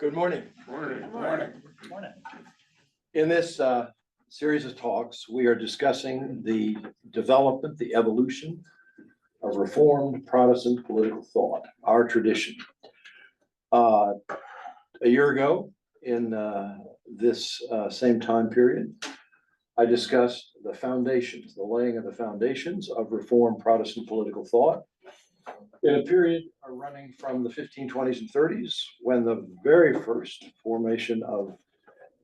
Good morning. Morning. In this series of talks, we are discussing the development, the evolution of Reformed Protestant political thought, our tradition. A year ago, in this same time period, I discussed the foundations, the laying of the foundations of Reformed Protestant political thought in a period running from the 1520s and 30s, when the very first formation of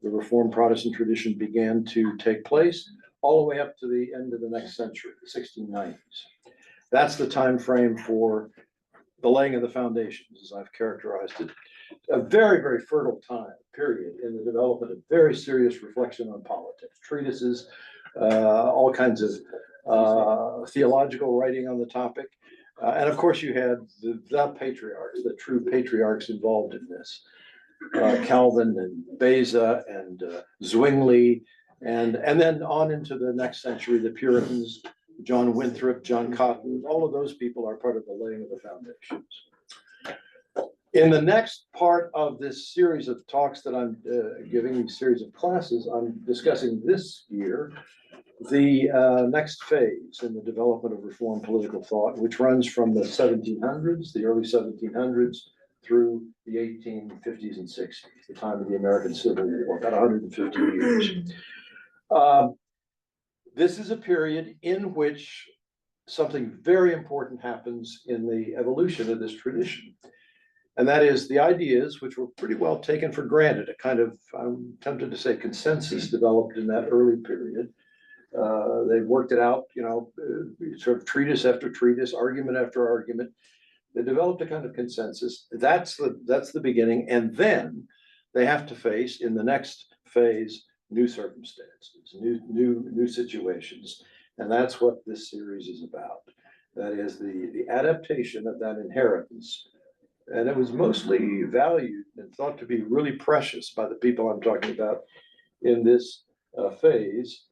the Reformed Protestant tradition began to take place, all the way up to the end of the next century, the 1690s. That's the time frame for the laying of the foundations, as I've characterized it. A very, very fertile time period in the development of very serious reflection on politics, treatises, all kinds of theological writing on the topic. And of course, you had the patriarchs, the true patriarchs involved in this. Calvin and Beza and Zwingli, and then on into the next century, the Puritans, John Winthrop, John Cotton, all of those people are part of the laying of the foundations. In the next part of this series of talks that I'm giving, these series of classes, I'm discussing this year the next phase in the development of Reformed political thought, which runs from the 1700s, the early 1700s, through the 1850s and 60s, the time of the American Civil War, about 150 years. This is a period in which something very important happens in the evolution of this tradition. And that is the ideas, which were pretty well taken for granted, a kind of, I'm tempted to say, consensus developed in that early period. They worked it out, sort of treatise after treatise, argument after argument. They developed a kind of consensus. That's the beginning. And then they have to face, in the next phase, new circumstances, new situations. And that's what this series is about. That is the adaptation of that inheritance. And it was mostly valued and thought to be really precious by the people I'm talking about in this phase.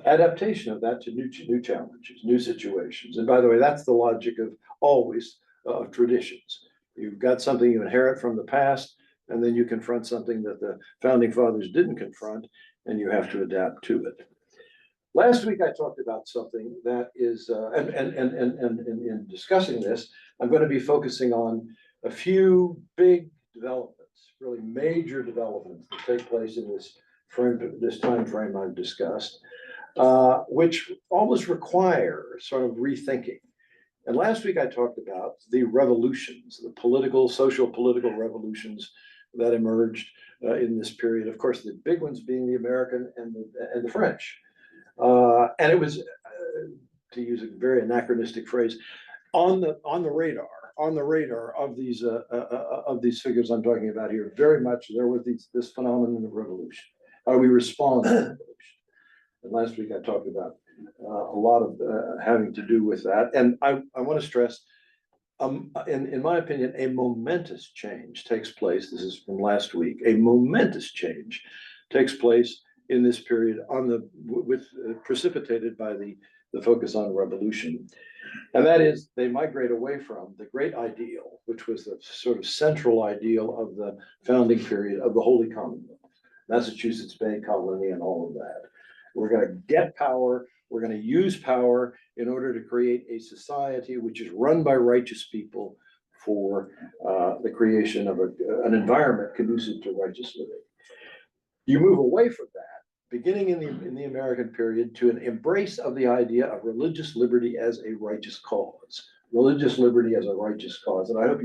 Adaptation of that to new challenges, new situations. And by the way, that's the logic of always of traditions. You've got something you inherit from the past, and then you confront something that the founding fathers didn't confront, and you have to adapt to it. Last week I talked about something that is, and in discussing this, I'm going to be focusing on a few big developments, really major developments that take place in this time frame I've discussed, which almost require sort of rethinking. And last week I talked about the revolutions, the social political revolutions that emerged in this period. Of course, the big ones being the American and the French. And it was, to use a very anachronistic phrase, on the radar of these figures I'm talking about here. Very much there was this phenomenon of revolution. How do we respond to revolution? And last week I talked about a lot of having to do with that. And I want to stress, in my opinion, a momentous change takes place. This is from last week. A momentous change takes place in this period precipitated by the focus on revolution. And that is, they migrate away from the great ideal, which was the sort of central ideal of the founding period of the Holy Commonwealth, Massachusetts Bay Colony and all of that. We're going to get power. We're going to use power in order to create a society which is run by righteous people for the creation of an environment conducive to righteous living. You move away from that, beginning in the American period, to an embrace of the idea of religious liberty as a righteous cause. Religious liberty as a righteous cause. And I hope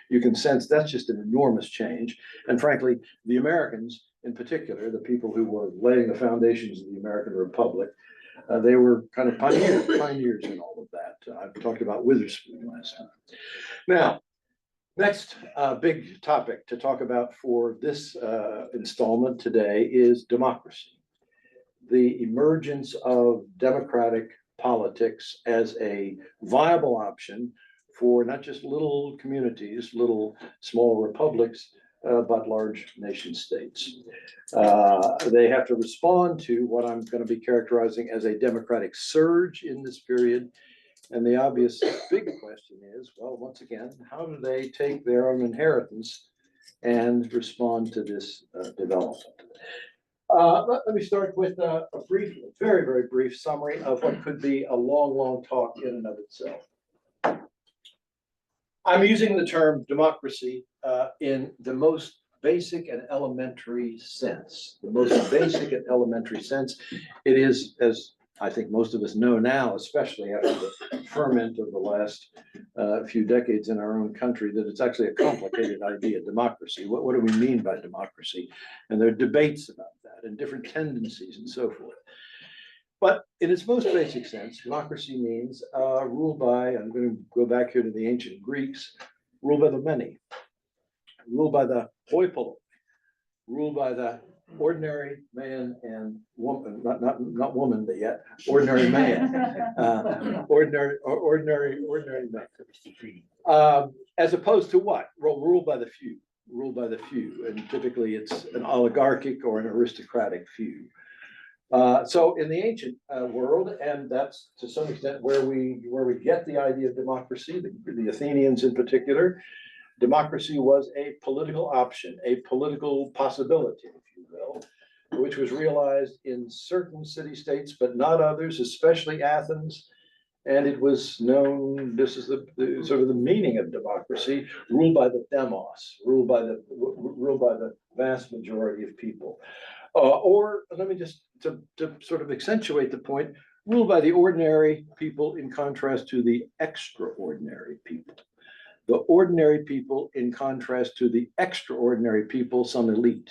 you can sense that's just an enormous change. And frankly, the Americans in particular, the people who were laying the foundations of the American Republic, they were kind of pioneers in all of that. I've talked about Witherspoon last time. Now, next big topic to talk about for this installment today is democracy. The emergence of democratic politics as a viable option for not just little communities, little small republics, but large nation states. They have to respond to what I'm going to be characterizing as a democratic surge in this period. And the obvious big question is, well, once again, how do they take their own inheritance and respond to this development. Let me start with a brief, very, very brief summary of what could be a long, long talk in and of itself. I'm using the term democracy in the most basic and elementary sense. The most basic and elementary sense. It is, as I think most of us know now, especially after the ferment of the last few decades in our own country, that it's actually a complicated idea, democracy. What do we mean by democracy? And there are debates about that and different tendencies and so forth. But in its most basic sense, democracy means rule by, I'm going to go back here to the ancient Greeks, rule by the many, rule by the hoi polloi, rule by the ordinary man and woman, not woman, but yet ordinary man, ordinary man, as opposed to what? Rule by the few, rule by the few, and typically it's an oligarchic or an aristocratic few. So in the ancient world, and that's to some extent where we get the idea of democracy, the Athenians in particular, democracy was a political option, a political possibility, if you will, which was realized in certain city-states, but not others, especially Athens. And it was known, this is the sort of the meaning of democracy, ruled by the demos, ruled by the vast majority of people. Or let me just, to sort of accentuate the point, ruled by the ordinary people in contrast to the extraordinary people. The ordinary people in contrast to the extraordinary people, some elite,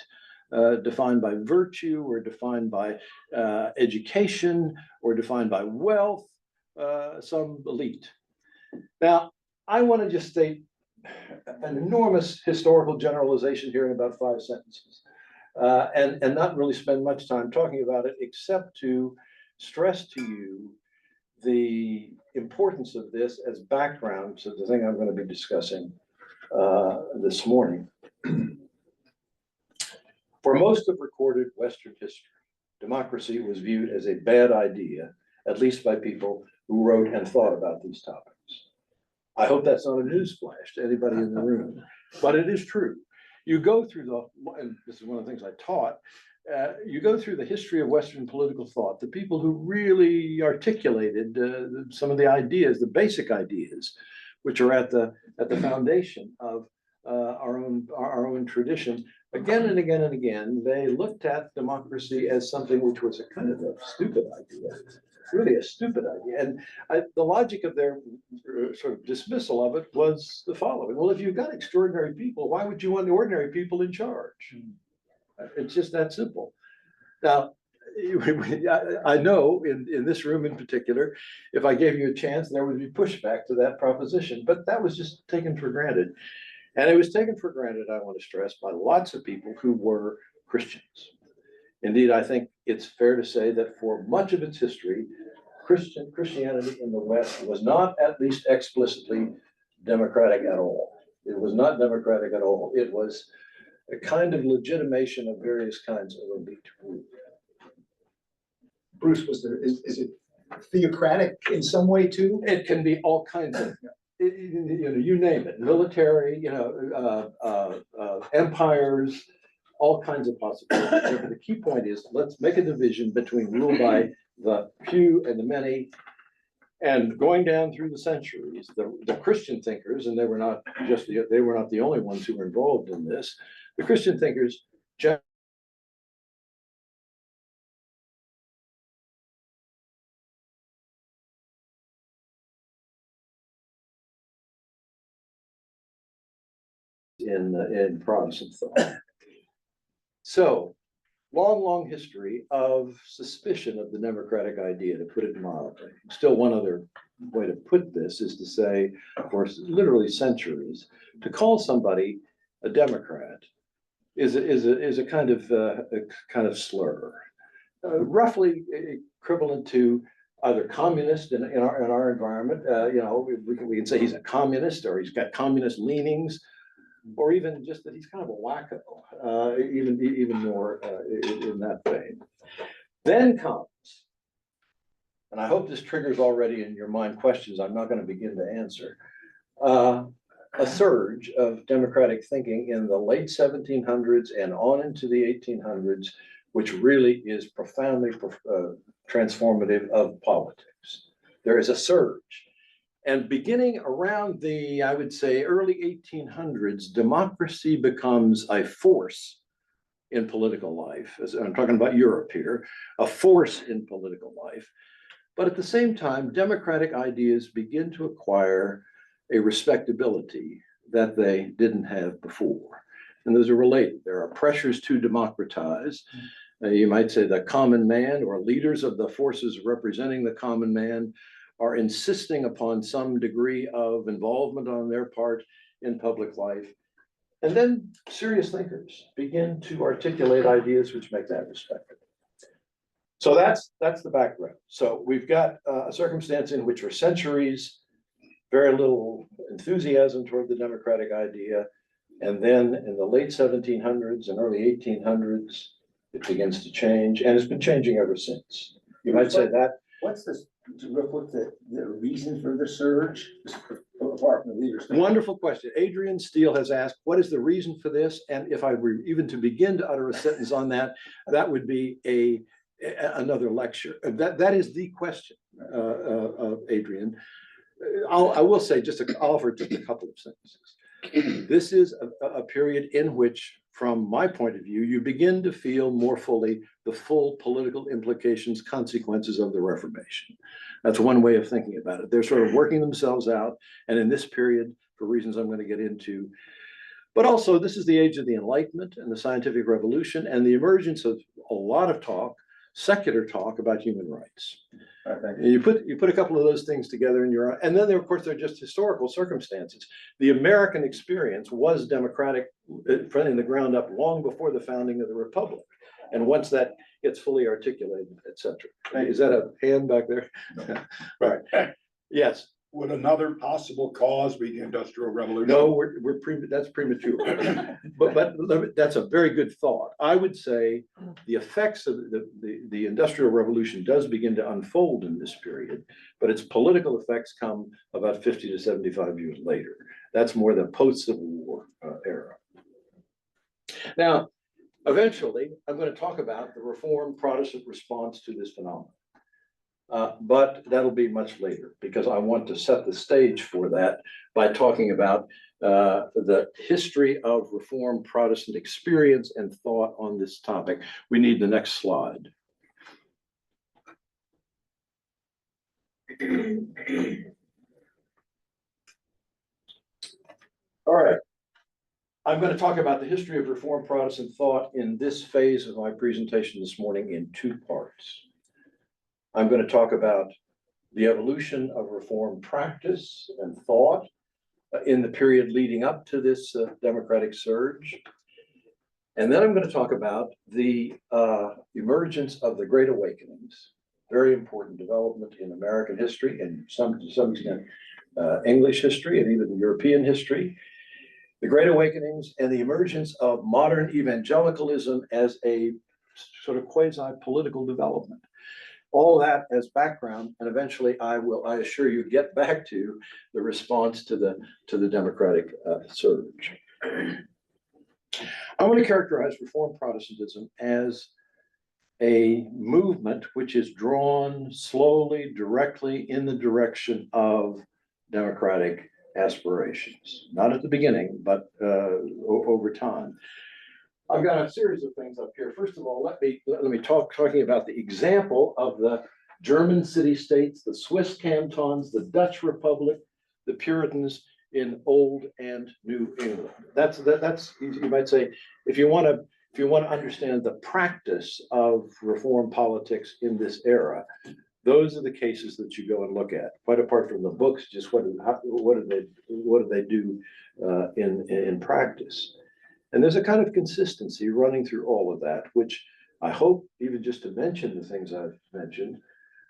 defined by virtue or defined by education or defined by wealth, some elite. Now, I want to just state an enormous historical generalization here in about 5 sentences. And not really spend much time talking about it, except to stress to you the importance of this as background to the thing I'm going to be discussing this morning. For most of recorded Western history, democracy was viewed as a bad idea, at least by people who wrote and thought about these topics. I hope that's not a newsflash to anybody in the room, but it is true. You go through and this is one of the things I taught, you go through the history of Western political thought, the people who really articulated some of the ideas, the basic ideas, which are at the foundation of our own tradition. Again and again and again, they looked at democracy as something which was a kind of a stupid idea, really a stupid idea. And the logic of their sort of dismissal of it was the following. Well, if you've got extraordinary people, why would you want the ordinary people in charge? It's just that simple. Now, I know in this room in particular, if I gave you a chance, there would be pushback to that proposition, but that was just taken for granted. And it was taken for granted, I want to stress, by lots of people who were Christians. Indeed, I think it's fair to say that for much of its history, Christianity in the West was not, at least explicitly, democratic at all. It was not democratic at all. It was a kind of legitimation of various kinds of elite rule. Bruce, is it theocratic in some way too? It can be all kinds of, you name it, military, empires, all kinds of possibilities. But the key point is, let's make a division between rule by the few and the many. And going down through the centuries, the Christian thinkers, and they were not the only ones who were involved in this. The Christian thinkers in Protestant thought. So, long history of suspicion of the democratic idea, to put it mildly. Still, one other way to put this is to say, for literally centuries, to call somebody a Democrat is a kind of slur, roughly equivalent to either communist in our environment. We can say he's a communist, or he's got communist leanings, or even just that he's kind of a wacko, even more in that vein. Then comes, and I hope this triggers already in your mind questions I'm not going to begin to answer, a surge of democratic thinking in the late 1700s and on into the 1800s, which really is profoundly transformative of politics. There is a surge. And beginning around the, I would say, early 1800s, democracy becomes a force in political life. As I'm talking about Europe here, a force in political life. But at the same time, democratic ideas begin to acquire a respectability that they didn't have before. And those are related. There are pressures to democratize. You might say the common man or leaders of the forces representing the common man are insisting upon some degree of involvement on their part in public life. And then serious thinkers begin to articulate ideas which make that respected. So that's the background. So we've got a circumstance in which for centuries, very little enthusiasm toward the democratic idea. And then in the late 1700s and early 1800s, it begins to change, and it's been changing ever since. You might say that. What's this, what's the reason for the surge, apart from the leaders? Wonderful question. Adrian Steele has asked, what is the reason for this? And if I were even to begin to utter a sentence on that, that would be another lecture. That is the question, Adrian. I will say I'll offer just a couple of sentences. This is a period in which, from my point of view, you begin to feel more fully the full political implications, consequences of the Reformation. That's one way of thinking about it. They're sort of working themselves out. And in this period, for reasons I'm going to get into, but also this is the age of the Enlightenment and the scientific revolution and the emergence of a lot of talk, secular talk about human rights. You put a couple of those things together and then there, of course, they're just historical circumstances. The American experience was democratic from the ground up long before the founding of the Republic. And once that gets fully articulated, et cetera. Is that a hand back there? Right. Yes. Would another possible cause be the Industrial Revolution? No, that's premature. but that's a very good thought. I would say the effects of the Industrial Revolution does begin to unfold in this period, but its political effects come about 50 to 75 years later. That's more the post-Civil War era. Now, eventually, I'm going to talk about the Reformed Protestant response to this phenomenon. But that'll be much later because I want to set the stage for that by talking about the history of Reformed Protestant experience and thought on this topic. We need the next slide. All right. I'm going to talk about the history of Reformed Protestant thought in this phase of my presentation this morning in two parts. I'm going to talk about the evolution of Reformed practice and thought in the period leading up to this democratic surge. And then I'm going to talk about the emergence of the Great Awakenings, very important development in American history and to some extent English history and even European history. The Great Awakenings and the emergence of modern evangelicalism as a sort of quasi-political development. All that as background, and eventually I assure you, get back to the response to the democratic surge. I want to characterize Reformed Protestantism as a movement which is drawn slowly, directly in the direction of democratic aspirations. Not at the beginning, but over time. I've got a series of things up here. First of all, let me talking about the example of the German city-states, the Swiss cantons, the Dutch Republic, the Puritans in Old and New England. That's you might say, if you want to understand the practice of Reformed politics in this era, those are the cases that you go and look at. Quite apart from the books, just what do they do in practice. And there's a kind of consistency running through all of that, which I hope, even just to mention the things I've mentioned,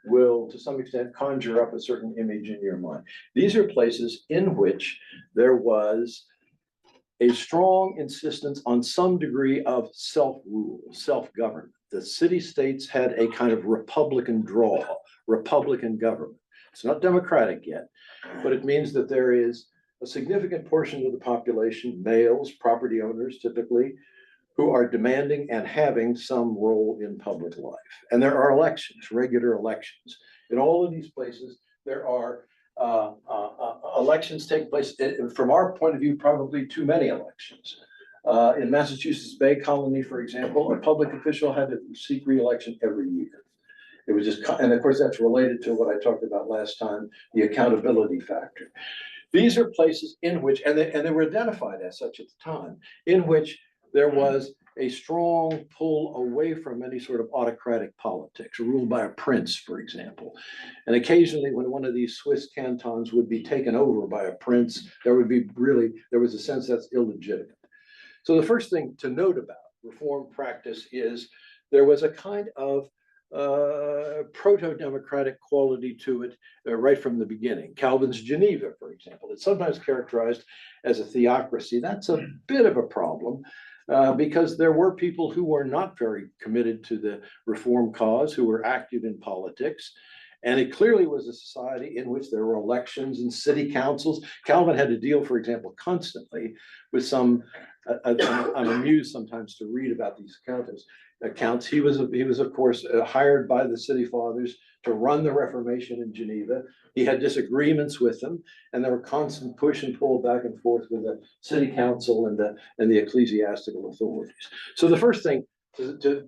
will to some extent conjure up a certain image in your mind. These are places in which there was a strong insistence on some degree of self-rule, self-government. The city-states had a kind of Republican draw, Republican government. It's not democratic yet, but it means that there is a significant portion of the population, males, property owners typically, who are demanding and having some role in public life. And there are elections, regular elections. In all of these places, there are elections take place. From our point of view, probably too many elections. In Massachusetts Bay Colony, for example, a public official had to seek re-election every year. It was just, and of course, that's related to what I talked about last time, the accountability factor. These are places in which, and they were identified as such at the time, in which there was a strong pull away from any sort of autocratic politics, ruled by a prince, for example. And occasionally, when one of these Swiss cantons would be taken over by a prince, there was a sense that's illegitimate. So the first thing to note about Reformed practice is there was a kind of proto-democratic quality to it right from the beginning. Calvin's Geneva, for example, it's sometimes characterized as a theocracy. That's a bit of a problem because there were people who were not very committed to the reform cause, who were active in politics. And it clearly was a society in which there were elections and city councils. Calvin had to deal, for example, constantly with some, I'm amused sometimes to read about these accounts. He was of course hired by the city fathers to run the Reformation in Geneva. He had disagreements with them, and there were constant push and pull back and forth with the city council and the ecclesiastical authorities. So the first thing to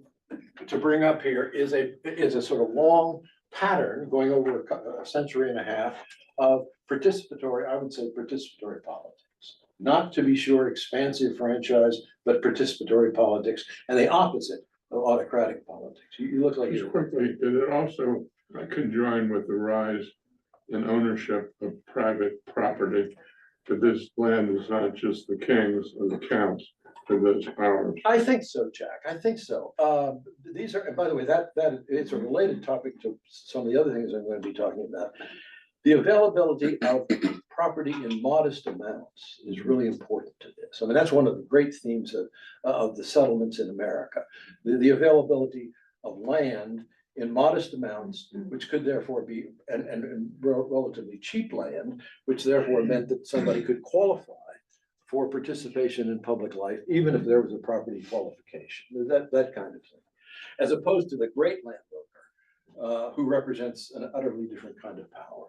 bring up here is a sort of long pattern going over a century and a half of participatory, I would say participatory politics. Not, to be sure, expansive franchise, but participatory politics, and the opposite of autocratic politics. You look like Just quickly, did it also conjoin with the rise in ownership of private property? That this land is not just the king's or the counts, but those powers. I think so, Jack. I think so. These are, and by the way, that it's a related topic to some of the other things I'm going to be talking about. The availability of property in modest amounts is really important to this. I mean, that's one of the great themes of the settlements in America. The availability of land in modest amounts, which could therefore be, and relatively cheap land, which therefore meant that somebody could qualify for participation in public life, even if there was a property qualification, that kind of thing, as opposed to the great landowner who represents an utterly different kind of power.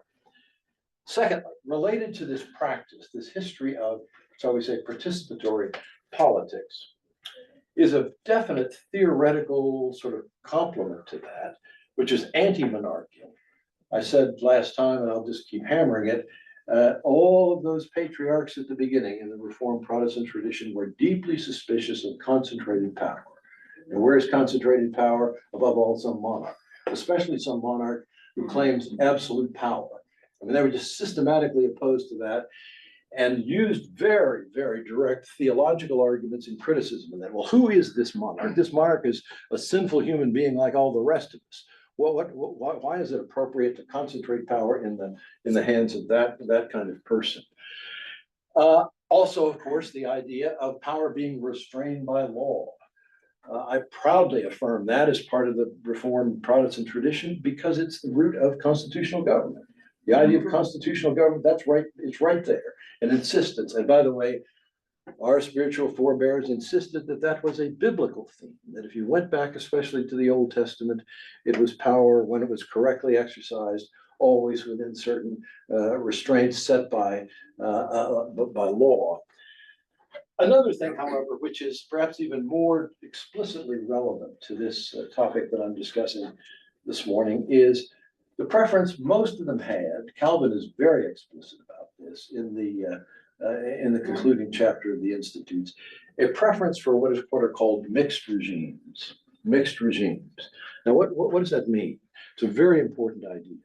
Secondly, related to this practice, this history of, shall we say, participatory politics, is a definite theoretical sort of complement to that, which is anti-monarchical. I said last time, and I'll just keep hammering it, all of those patriarchs at the beginning in the Reformed Protestant tradition were deeply suspicious of concentrated power. And where is concentrated power? Above all, some monarch, especially some monarch who claims absolute power. I mean, they were just systematically opposed to that and used very, very direct theological arguments in criticism of that. Well, who is this monarch? This monarch is a sinful human being like all the rest of us. Why is it appropriate to concentrate power in the hands of that kind of person? Also, of course, the idea of power being restrained by law. I proudly affirm that as part of the Reformed Protestant tradition because it's the root of constitutional government. The idea of constitutional government, that's right, it's right there. An insistence. And by the way, our spiritual forebears insisted that that was a biblical theme, that if you went back, especially to the Old Testament, it was power when it was correctly exercised, always within certain restraints set by law. Another thing, however, which is perhaps even more explicitly relevant to this topic that I'm discussing this morning is the preference most of them had. Calvin is very explicit about this in the concluding chapter of the Institutes, a preference for what are called mixed regimes. Mixed regimes. Now, what does that mean? It's a very important idea.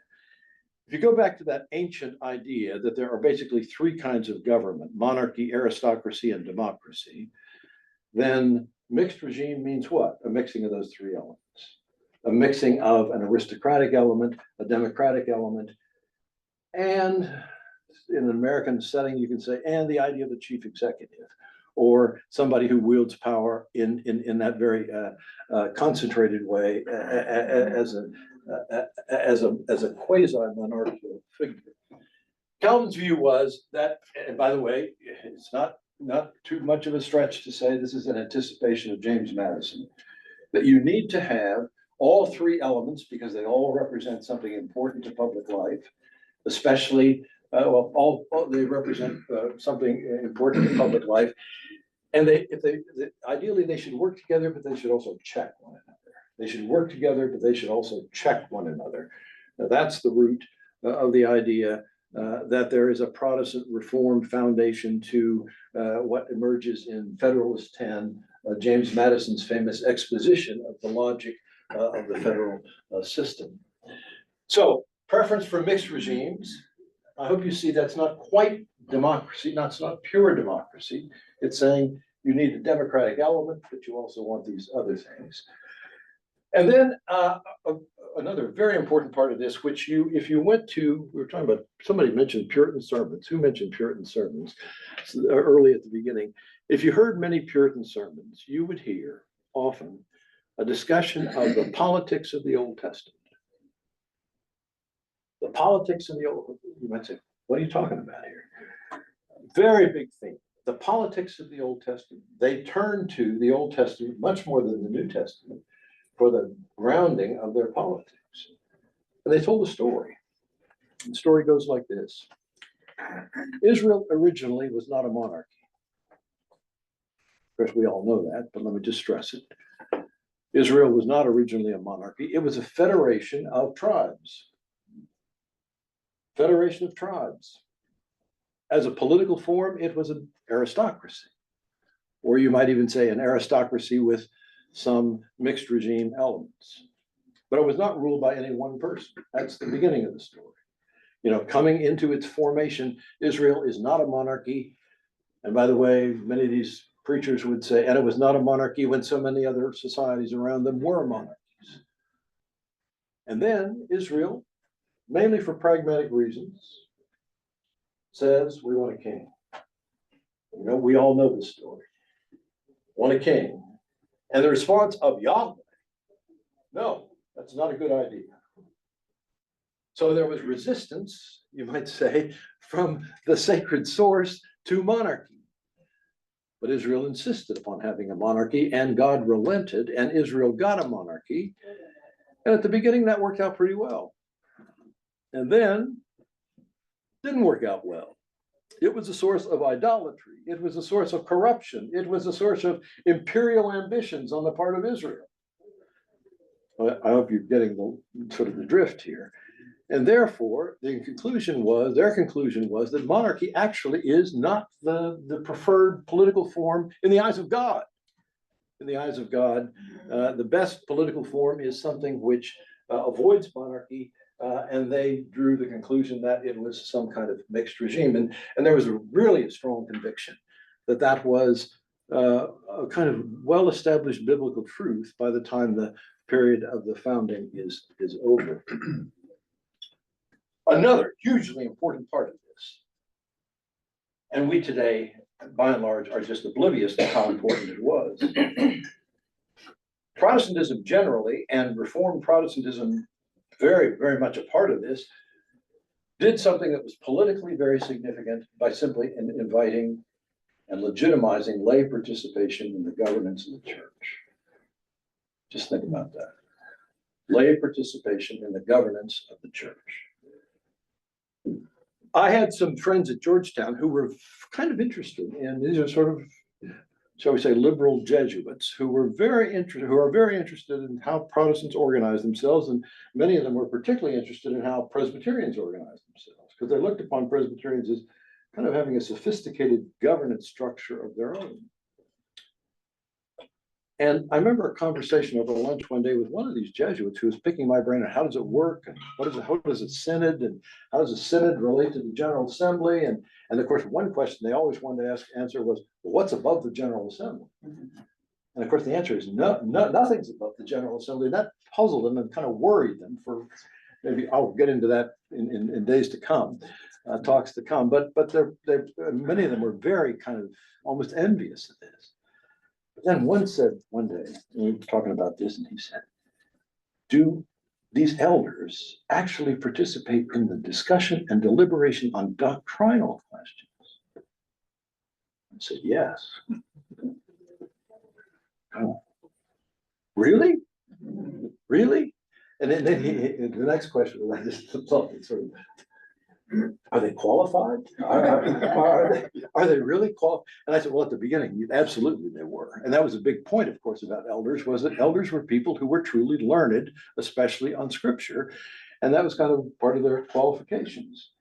If you go back to that ancient idea that there are basically three kinds of government, monarchy, aristocracy, and democracy, then mixed regime means what? A mixing of those three elements. A mixing of an aristocratic element, a democratic element, and in an American setting, you can say, and the idea of the chief executive, or somebody who wields power in that very concentrated way as a quasi-monarchical figure. Calvin's view was that, and by the way, it's not too much of a stretch to say this is an anticipation of James Madison, that you need to have all three elements because they all represent something important to public life, especially, they represent something important to public life. And ideally they should work together, but they should also check one another. They should work together, but they should also check one another. Now, that's the root of the idea that there is a Protestant Reformed foundation to what emerges in Federalist 10, James Madison's famous exposition of the logic of the federal system. So, preference for mixed regimes. I hope you see that's not quite democracy, it's not pure democracy. It's saying you need a democratic element, but you also want these other things. And then another very important part of this, which if you went to, we were talking about, somebody mentioned Puritan sermons. Who mentioned Puritan sermons early at the beginning? If you heard many Puritan sermons, you would hear often a discussion of the politics of the Old Testament. The politics of the Old, you might say, what are you talking about here? Very big thing. The politics of the Old Testament. They turn to the Old Testament much more than the New Testament for the grounding of their politics. And they told a story. The story goes like this. Israel originally was not a monarchy. Of course, we all know that, but let me just stress it. Israel was not originally a monarchy. It was a federation of tribes. Federation of tribes. As a political form, it was an aristocracy. Or you might even say an aristocracy with some mixed regime elements. But it was not ruled by any one person. That's the beginning of the story. You know, coming into its formation, Israel is not a monarchy. And by the way, many of these preachers would say, and it was not a monarchy when so many other societies around them were monarchies. And then Israel, mainly for pragmatic reasons, says, we want a king. You know, we all know this story. Want a king. And the response of Yahweh, no, that's not a good idea. So there was resistance, you might say, from the sacred source to monarchy. But Israel insisted upon having a monarchy, and God relented, and Israel got a monarchy. And at the beginning, that worked out pretty well. And then, didn't work out well. It was a source of idolatry. It was a source of corruption. It was a source of imperial ambitions on the part of Israel. I hope you're getting the sort of the drift here. And therefore, their conclusion was that monarchy actually is not the preferred political form in the eyes of God. In the eyes of God, the best political form is something which avoids monarchy, and they drew the conclusion that it was some kind of mixed regime. And there was really a strong conviction that that was a kind of well-established biblical truth by the time the period of the founding is over. Another hugely important part of this, and we today, by and large, are just oblivious to how important it was. Protestantism generally, and Reformed Protestantism very, very much a part of this, did something that was politically very significant by simply inviting and legitimizing lay participation in the governance of the church. Just think about that. Lay participation in the governance of the church. I had some friends at Georgetown who were kind of interested in, these are sort of, shall we say, liberal Jesuits who are very interested in how Protestants organize themselves, and many of them were particularly interested in how Presbyterians organize themselves, because they looked upon Presbyterians as kind of having a sophisticated governance structure of their own. And I remember a conversation over lunch one day with one of these Jesuits who was picking my brain on how does it work, and how does it synod, and how does a synod relate to the General Assembly, and of course one question they always wanted to answer was, well, what's above the General Assembly? And of course the answer is nothing's above the General Assembly. And that puzzled them and kind of worried them for, maybe I'll get into that in days to come, talks to come. But many of them were very kind of almost envious of this. But then one said one day, we were talking about this, and he said, do these elders actually participate in the discussion and deliberation on doctrinal questions? I said, yes. Oh, really? Really? And then the next question was, I just thought, sort of, are they qualified? Are they really qualified? And I said, well, at the beginning, absolutely they were. And that was a big point, of course, about elders, was that elders were people who were truly learned, especially on scripture. And that was kind of part of their qualifications.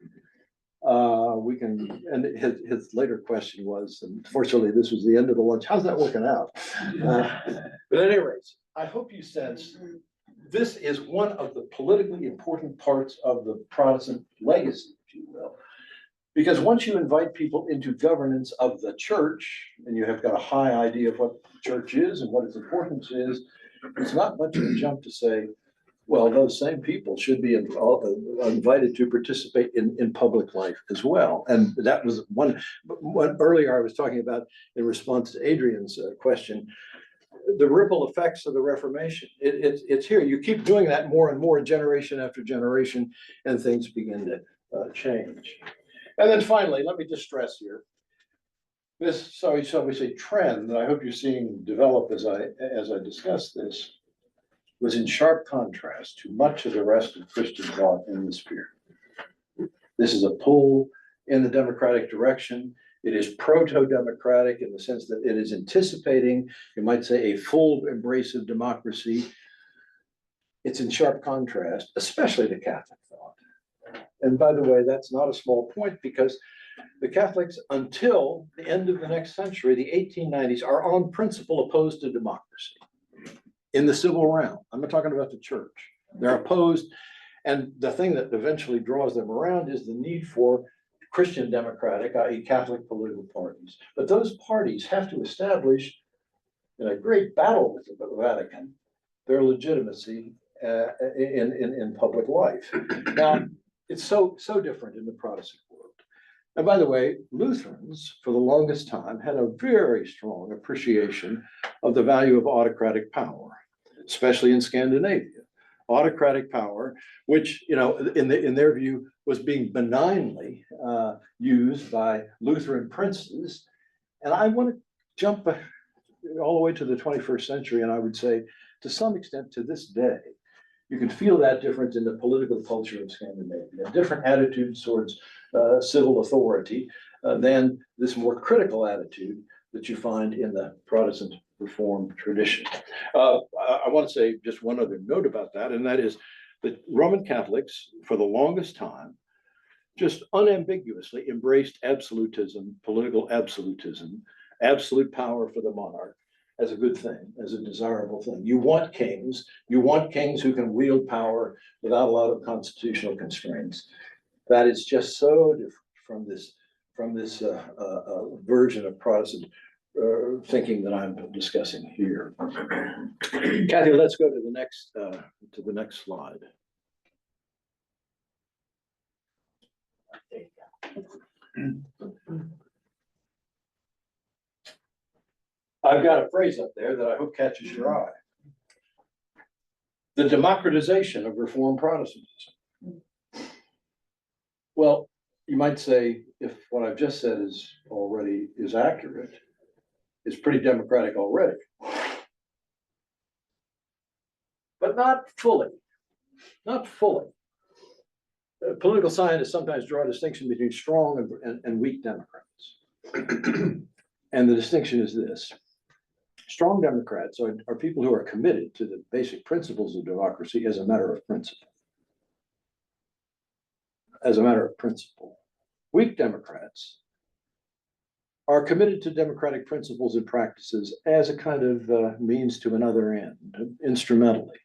And his later question was, and fortunately, this was the end of the lunch. How's that working out? But at any rate, I hope you sense this is one of the politically important parts of the Protestant legacy, if you will. Because once you invite people into governance of the church, and you have got a high idea of what the church is and what its importance is, it's not much of a jump to say, well, those same people should be invited to participate in public life as well. And that was one earlier I was talking about in response to Adrian's question, the ripple effects of the Reformation. It's here. You keep doing that more and more, generation after generation, and things begin to change. And then finally, let me just stress here, this, so we say trend that I hope you're seeing develop as I discuss this, was in sharp contrast to much of the rest of Christian thought in this period. This is a pull in the democratic direction. It is proto-democratic in the sense that it is anticipating, you might say, a full embrace of democracy. It's in sharp contrast, especially to Catholic thought. And by the way, that's not a small point, because the Catholics, until the end of the next century, the 1890s, are on principle opposed to democracy in the civil realm. I'm not talking about the church. They're opposed. And the thing that eventually draws them around is the need for Christian democratic, i.e. Catholic political parties. But those parties have to establish, in a great battle with the Vatican, their legitimacy in public life. Now, it's so different in the Protestant world. And by the way, Lutherans, for the longest time, had a very strong appreciation of the value of autocratic power, especially in Scandinavia. Autocratic power, which, in their view, was being benignly used by Lutheran princes. And I want to jump all the way to the 21st century, and I would say, to some extent, to this day, you can feel that difference in the political culture of Scandinavia, different attitudes towards civil authority than this more critical attitude that you find in the Protestant Reformed tradition. I want to say just one other note about that, and that is that Roman Catholics, for the longest time, just unambiguously embraced absolutism, political absolutism, absolute power for the monarch as a good thing, as a desirable thing. You want kings who can wield power without a lot of constitutional constraints. That is just so different from this version of Protestant thinking that I'm discussing here. Kathy, let's go to the next slide. I've got a phrase up there that I hope catches your eye. The democratization of Reformed Protestantism. Well, you might say, if what I've just said is accurate, it's pretty democratic already. But not fully. Not fully. Political scientists sometimes draw a distinction between strong and weak Democrats. And the distinction is this. Strong Democrats are people who are committed to the basic principles of democracy as a matter of principle. As a matter of principle. Weak Democrats are committed to democratic principles and practices as a kind of means to another end, instrumentally,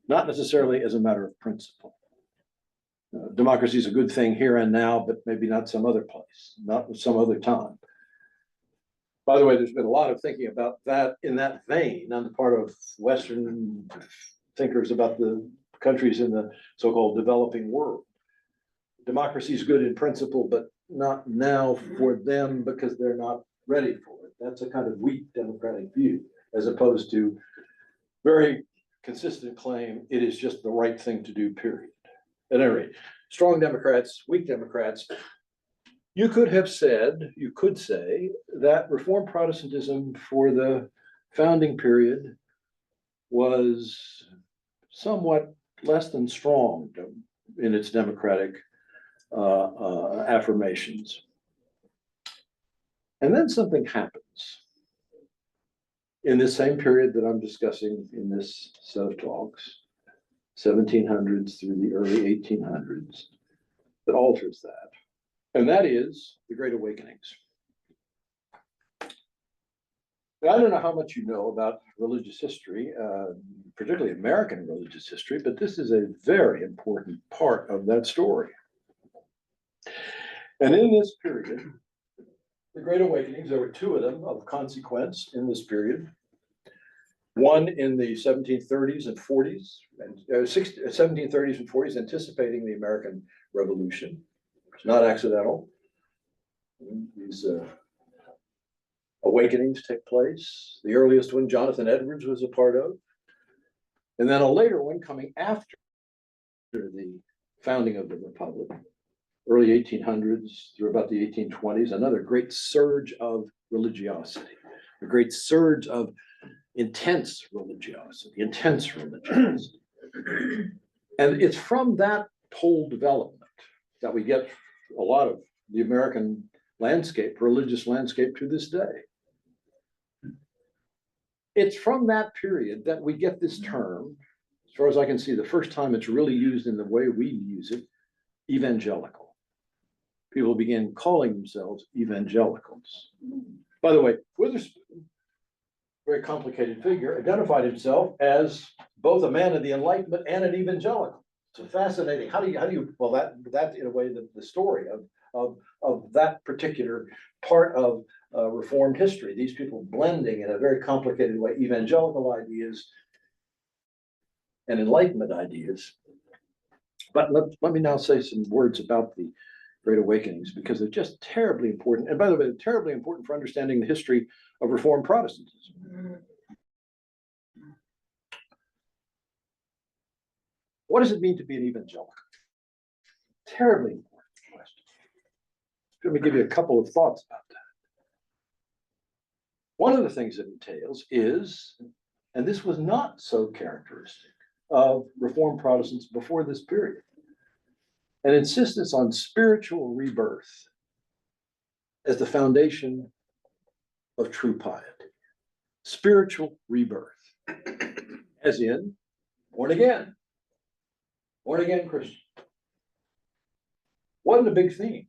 not necessarily as a matter of principle. Democracy is a good thing here and now, but maybe not some other place, not some other time. By the way, there's been a lot of thinking about that in that vein on the part of Western thinkers about the countries in the so-called developing world. Democracy is good in principle, but not now for them because they're not ready for it. That's a kind of weak democratic view, as opposed to very consistent claim, it is just the right thing to do, period. At any rate, strong Democrats, weak Democrats. You could say that Reformed Protestantism for the founding period was somewhat less than strong in its democratic affirmations. And then something happens in this same period that I'm discussing in this set of talks, 1700s through the early 1800s, that alters that. And that is the Great Awakenings. Now, I don't know how much you know about religious history, particularly American religious history, but this is a very important part of that story. And in this period, the Great Awakenings, there were two of them of consequence in this period. One in the 1730s and 40s, 1730s and 40s, anticipating the American Revolution. It's not accidental. These awakenings take place. The earliest one, Jonathan Edwards was a part of. And then a later one coming after the founding of the Republic, early 1800s through about the 1820s, another great surge of religiosity, a great surge of intense religiosity. And it's from that whole development that we get a lot of the American landscape, religious landscape to this day. It's from that period that we get this term, as far as I can see, the first time it's really used in the way we use it, evangelical. People began calling themselves evangelicals. By the way, Witherspoon, very complicated figure, identified himself as both a man of the Enlightenment and an evangelical. So fascinating. How do you? Well, that in a way the story of that particular part of Reformed history. These people blending in a very complicated way evangelical ideas and Enlightenment ideas. But let me now say some words about the Great Awakenings, because they're just terribly important. And by the way, they're terribly important for understanding the history of Reformed Protestantism. What does it mean to be an evangelical? Terribly important question. Let me give you a couple of thoughts about that. One of the things it entails is, and this was not so characteristic of Reformed Protestants before this period, an insistence on spiritual rebirth as the foundation of true piety. Spiritual rebirth, as in born again Christian. Wasn't a big theme,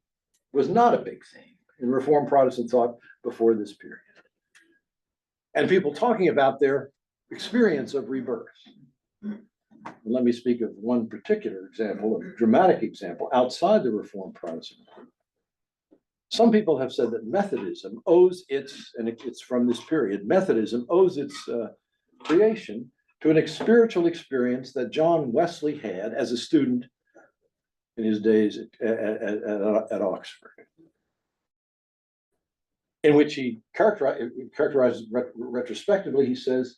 was not a big theme in Reformed Protestant thought before this period. And people talking about their experience of rebirth. And let me speak of one particular example, a dramatic example outside the Reformed Protestant. Some people have said that Methodism owes its, and it's from this period, Methodism owes its creation to an spiritual experience that John Wesley had as a student in his days at Oxford, in which he characterizes retrospectively. He says,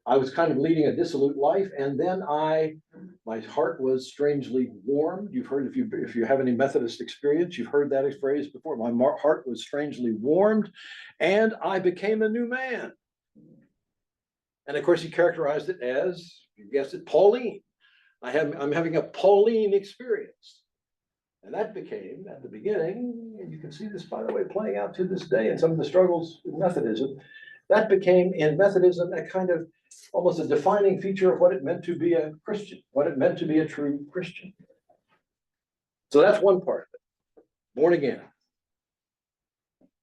I was kind of leading a dissolute life, and then my heart was strangely warmed. You've heard, if you have any Methodist experience, you've heard that phrase before. My heart was strangely warmed, and I became a new man. And of course, he characterized it as, you guessed it, Pauline. I'm having a Pauline experience. And that became, at the beginning, and you can see this, by the way, playing out to this day in some of the struggles in Methodism, that became in Methodism a kind of almost a defining feature of what it meant to be a Christian, what it meant to be a true Christian. So that's one part of it. Born again.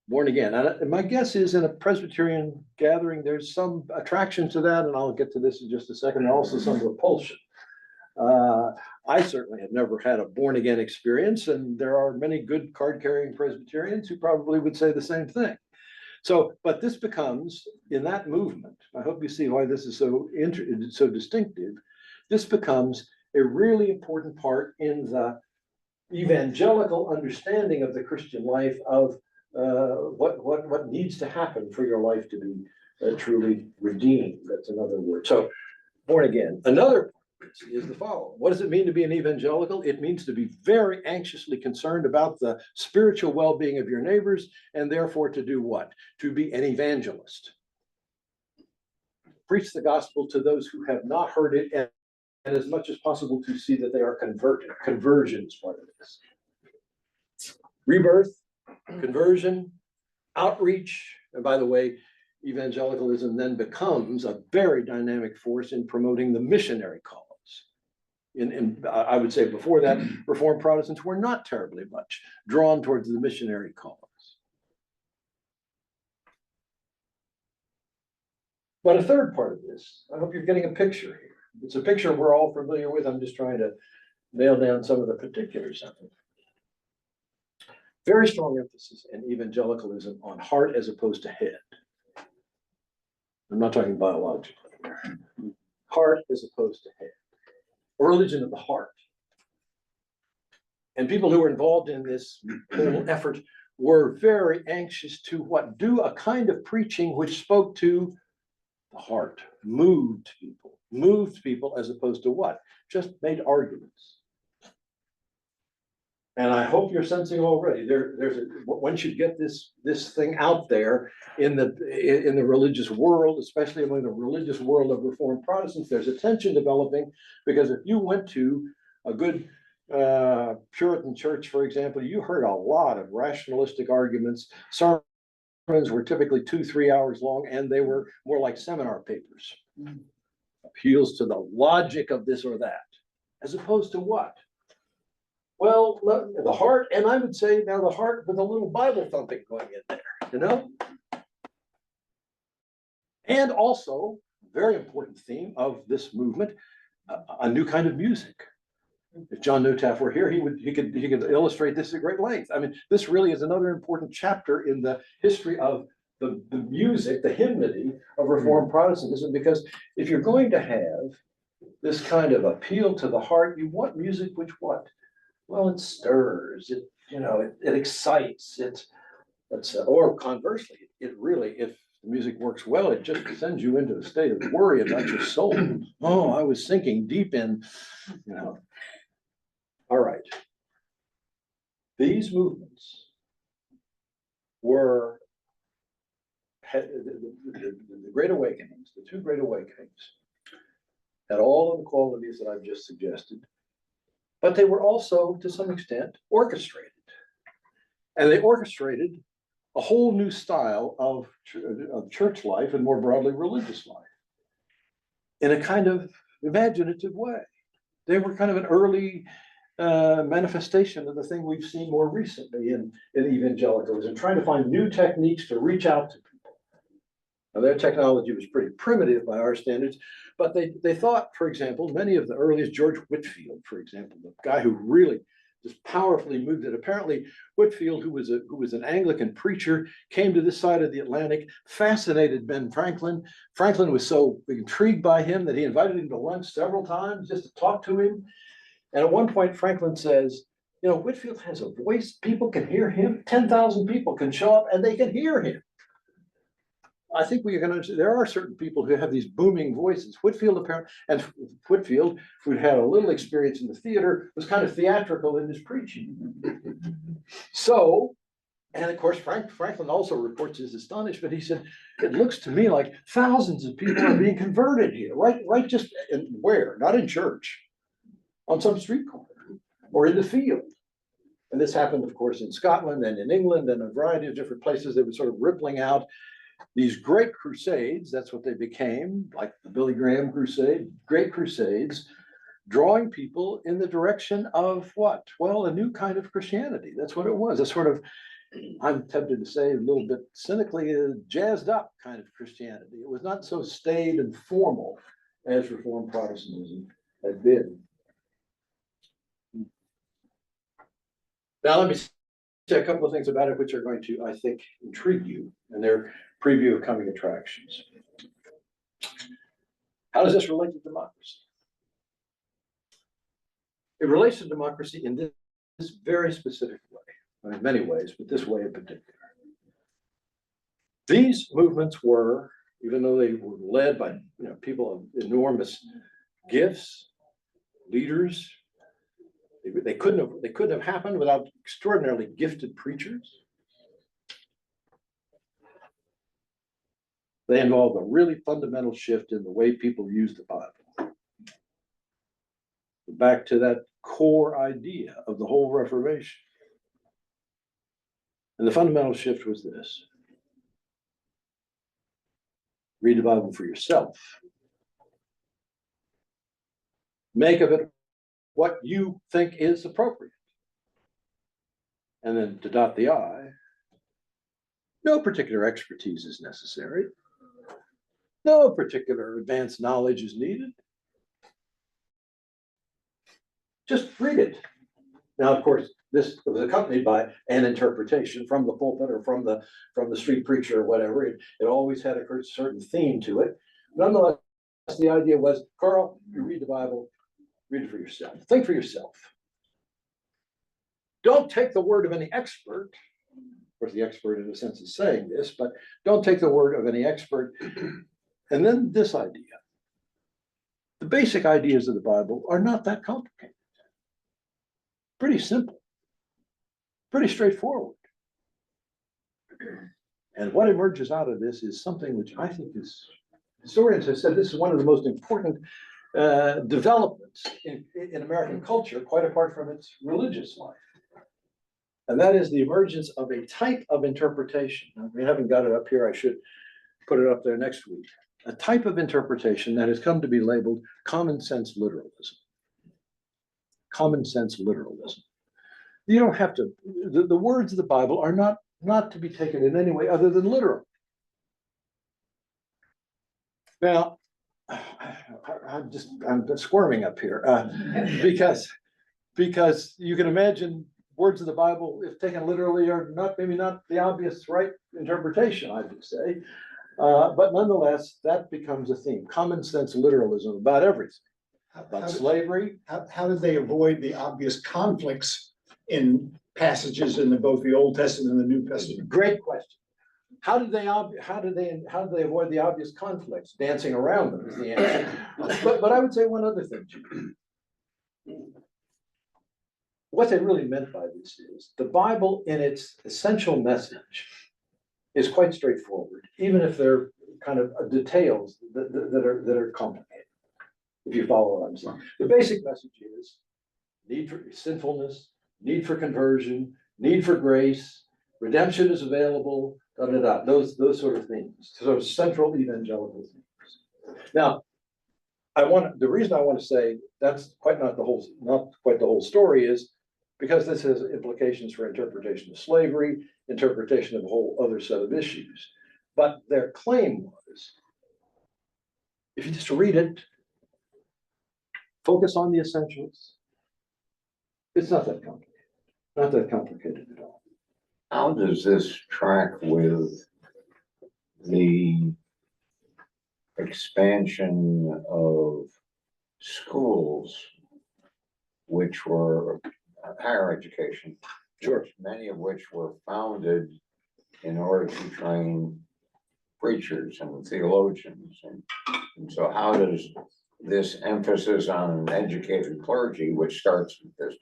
Born again. And my guess is in a Presbyterian gathering, there's some attraction to that, and I'll get to this in just a second, and also some repulsion. I certainly have never had a born again experience, and there are many good card-carrying Presbyterians who probably would say the same thing. So, but this becomes, in that movement, I hope you see why this is so distinctive, this becomes a really important part in the evangelical understanding of the Christian life of what needs to happen for your life to be truly redeemed. That's another word. So born again. Another is the following. What does it mean to be an evangelical? It means to be very anxiously concerned about the spiritual well-being of your neighbors, and therefore to do what? To be an evangelist. Preach the gospel to those who have not heard it, and as much as possible to see that they are converted. Conversion is part of this. Rebirth, conversion, outreach, and by the way, evangelicalism then becomes a very dynamic force in promoting the missionary cause. I would say before that, Reformed Protestants were not terribly much drawn towards the missionary cause. But a third part of this, I hope you're getting a picture here. It's a picture we're all familiar with. I'm just trying to nail down some of the particulars of it. Very strong emphasis in evangelicalism on heart as opposed to head. I'm not talking biologically. Heart as opposed to head. A religion of the heart. And people who were involved in this whole effort were very anxious to what? Do a kind of preaching which spoke to the heart, moved people as opposed to what? Just made arguments. And I hope you're sensing already once you get this thing out there in the religious world, especially among the religious world of Reformed Protestants, there's a tension developing, because if you went to a good Puritan church, for example, you heard a lot of rationalistic arguments. Sermons were typically 2-3 hours long, and they were more like seminar papers. Appeals to the logic of this or that, as opposed to what? Well, the heart, and I would say now the heart with a little Bible thumping going in there, you know? And also, very important theme of this movement, a new kind of music. If John Newtaff were here, he could illustrate this at great length. I mean, this really is another important chapter in the history of the music, the hymnody of Reformed Protestantism, because if you're going to have this kind of appeal to the heart, you want music which what? Well, it stirs, it excites, or conversely, it really, if the music works well, it just sends you into a state of worry about your soul. Oh, I was sinking deep in, All right. These movements were the Great Awakenings, the two Great Awakenings, had all of the qualities that I've just suggested. But they were also, to some extent, orchestrated. And they orchestrated a whole new style of church life and more broadly religious life in a kind of imaginative way. They were kind of an early manifestation of the thing we've seen more recently in evangelicalism, trying to find new techniques to reach out to people. Now, their technology was pretty primitive by our standards, but they thought, for example, many of the earliest, George Whitefield, for example, the guy who really just powerfully moved it. Apparently, Whitefield, who was an Anglican preacher, came to this side of the Atlantic, fascinated Ben Franklin. Franklin was so intrigued by him that he invited him to lunch several times just to talk to him. And at one point, Franklin says, Whitefield has a voice, people can hear him, 10,000 people can show up and they can hear him. I think there are certain people who have these booming voices. Whitefield, who'd had a little experience in the theater, was kind of theatrical in his preaching. So, and of course, Franklin also reports his astonishment. He said, it looks to me like thousands of people are being converted here, right just where? Not in church, on some street corner or in the field. And this happened, of course, in Scotland and in England and a variety of different places. They were sort of rippling out these great crusades. That's what they became, like the Billy Graham crusade, great crusades, drawing people in the direction of what? Well, a new kind of Christianity. That's what it was. A sort of, I'm tempted to say a little bit cynically, a jazzed up kind of Christianity. It was not so staid and formal as Reformed Protestantism had been. Now, let me say a couple of things about it which are going to, I think, intrigue you in their preview of coming attractions. How does this relate to democracy? It relates to democracy in this very specific way, in many ways, but this way in particular. These movements were even though they were led by, people of enormous gifts, leaders. They couldn't have happened without extraordinarily gifted preachers. They involve a really fundamental shift in the way people use the Bible. Back to that core idea of the whole Reformation. And the fundamental shift was this: read the Bible for yourself. Make of it what you think is appropriate. And then to dot the I, no particular expertise is necessary. No particular advanced knowledge is needed. Just read it. Now, of course, this was accompanied by an interpretation from the pulpit or from the street preacher or whatever. It always had a certain theme to it. Nonetheless, the idea was, Carl, you read the Bible, read it for yourself. Think for yourself. Don't take the word of any expert. Of course, the expert in a sense is saying this, but don't take the word of any expert. And then this idea. The basic ideas of the Bible are not that complicated. Pretty simple. Pretty straightforward. And what emerges out of this is something which I think is, historians have said this is one of the most important developments in American culture, quite apart from its religious life. And that is the emergence of a type of interpretation. Now, we haven't got it up here. I should put it up there next week. A type of interpretation that has come to be labeled common sense literalism. Common sense literalism. You don't have to, the words of the Bible are not to be taken in any way other than literal. Now, I'm squirming up here because you can imagine words of the Bible, if taken literally, are maybe not the obvious right interpretation, I would say. But nonetheless, that becomes a theme. Common sense literalism about everything. About slavery. How did they avoid the obvious conflicts in passages in both the Old Testament and the New Testament? Great question. How did they avoid the obvious conflicts? Dancing around them is the answer. But I would say one other thing too. What they really meant by this is the Bible in its essential message is quite straightforward, even if they're kind of details that are complicated. If you follow what I'm saying, the basic message is need for sinfulness, need for conversion, need for grace, redemption is available, those sort of things. So central evangelical things. Now, the reason I want to say that's not quite the whole story is because this has implications for interpretation of slavery, interpretation of a whole other set of issues. But their claim was, if you just read it, focus on the essentials, it's not that complicated. Not that complicated at all. How does this track with the expansion of schools, which were higher education? Sure. Many of which were founded in order to train preachers and theologians. And so how does this emphasis on an educated clergy, which starts with this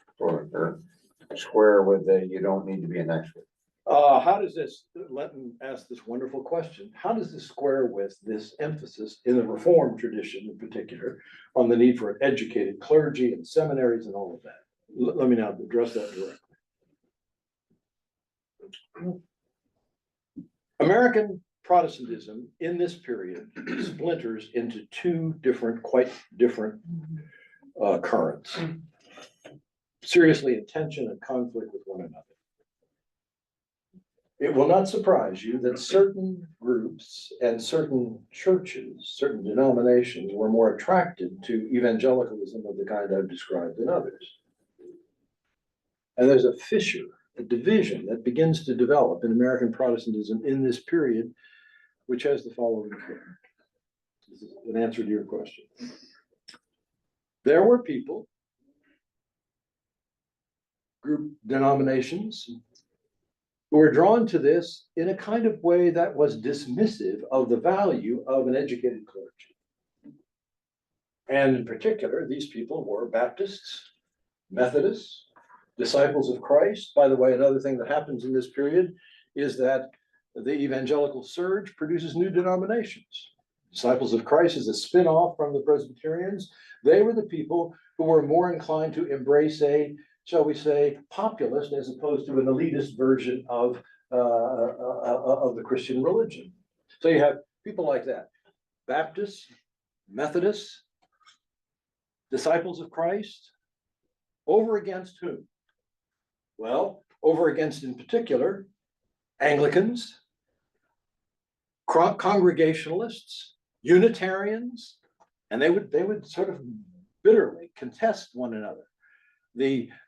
square with the you don't need to be an expert? How does this, let me ask this wonderful question. How does this square with this emphasis in the Reformed tradition in particular on the need for an educated clergy and seminaries and all of that? Let me now address that directly. American Protestantism in this period splinters into two quite different currents, seriously in tension and conflict with one another. It will not surprise you that certain groups and certain churches, certain denominations were more attracted to evangelicalism of the kind I've described than others. And there's a fissure, a division that begins to develop in American Protestantism in this period, which has the following care. This is an answer to your question. There were people, group denominations, who were drawn to this in a kind of way that was dismissive of the value of an educated clergy. And in particular, these people were Baptists, Methodists, disciples of Christ. By the way, another thing that happens in this period is that the evangelical surge produces new denominations. Disciples of Christ is a spin-off from the Presbyterians. They were the people who were more inclined to embrace a, shall we say, populist as opposed to an elitist version of the Christian religion. So you have people like that, Baptists, Methodists, disciples of Christ, over against whom? Well, over against, in particular, Anglicans, Congregationalists, Unitarians, and they would sort of bitterly contest one another.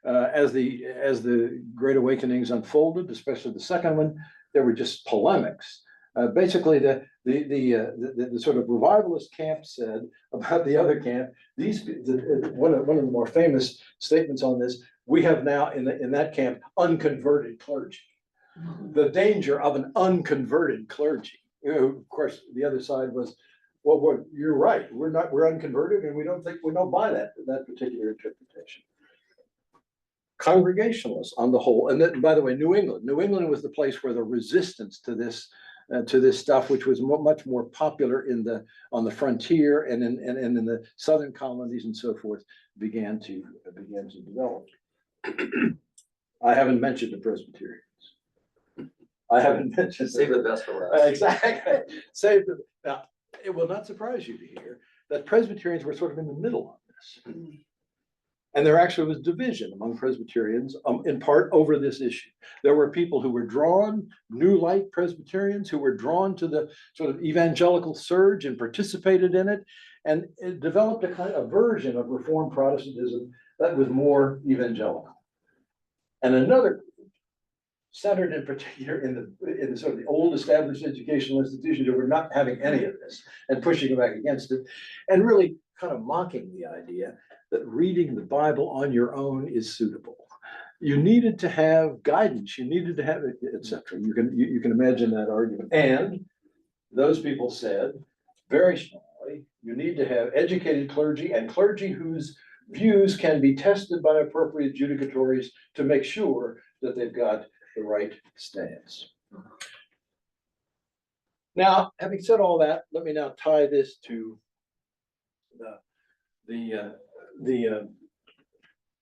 As the Great Awakenings unfolded, especially the second one, there were just polemics. Basically, the sort of revivalist camp said about the other camp, one of the more famous statements on this, we have now in that camp unconverted clergy. The danger of an unconverted clergy. You know, of course, the other side was, well, you're right. We're unconverted, and we don't buy that particular interpretation. Congregationalists on the whole, and then, by the way, New England was the place where the resistance to this stuff, which was much more popular on the frontier and in the southern colonies and so forth, began to develop. I haven't mentioned the Presbyterians. I haven't mentioned. Save the best for last. Exactly. Now, it will not surprise you to hear that Presbyterians were sort of in the middle on this. And there actually was division among Presbyterians, in part over this issue. There were people who were drawn, New Light Presbyterians, who were drawn to the sort of evangelical surge and participated in it, and it developed a kind of version of Reformed Protestantism that was more evangelical. And another group, centered in particular in the sort of the old established educational institutions who were not having any of this and pushing back against it, and really kind of mocking the idea that reading the Bible on your own is suitable. You needed to have guidance, you needed to have, etc. You can imagine that argument. And those people said very strongly, you need to have educated clergy and clergy whose views can be tested by appropriate judicatories to make sure that they've got the right stance. Now, having said all that, let me now tie this to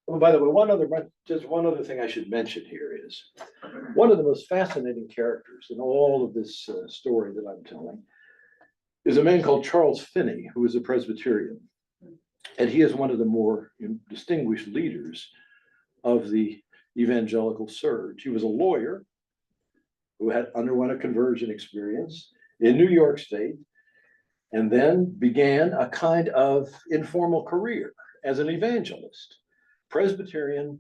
oh, by the way, just one other thing I should mention here is one of the most fascinating characters in all of this story that I'm telling is a man called Charles Finney, who is a Presbyterian. And he is one of the more distinguished leaders of the evangelical surge. He was a lawyer who had underwent a conversion experience in New York State, and then began a kind of informal career as an evangelist, Presbyterian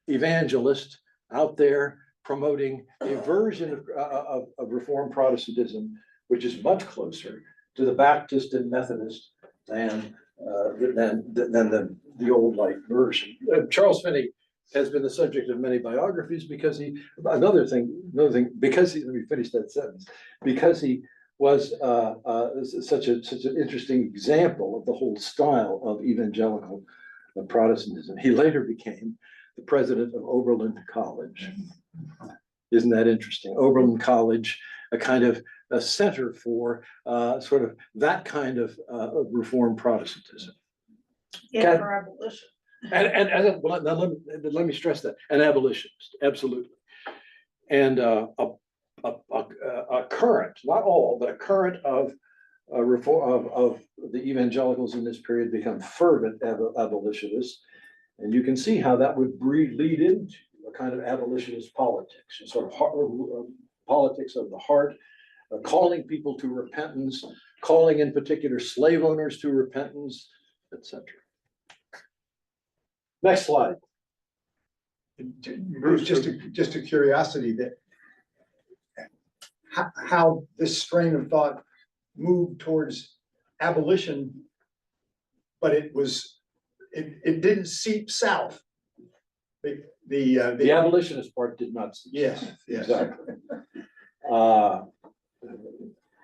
evangelist out there promoting a version of Reformed Protestantism, which is much closer to the Baptist and Methodist than the old light version. Charles Finney has been the subject of many biographies because another thing, because let me finish that sentence, because he was such an interesting example of the whole style of evangelical Protestantism. He later became the president of Oberlin College. Isn't that interesting? Oberlin College, a kind of a center for sort of that kind of Reformed Protestantism. Yeah, for abolition. And well, let me stress that, an abolitionist, absolutely. And a current, not all, but a current of reform of the evangelicals in this period become fervent abolitionists. And you can see how that would lead into a kind of abolitionist politics, a sort of politics of the heart, calling people to repentance, calling in particular slave owners to repentance, etc. Next slide. Bruce, just a curiosity that how this strain of thought moved towards abolition, but it didn't seep south. The abolitionist part did not. cease. Yes, yes. Exactly. How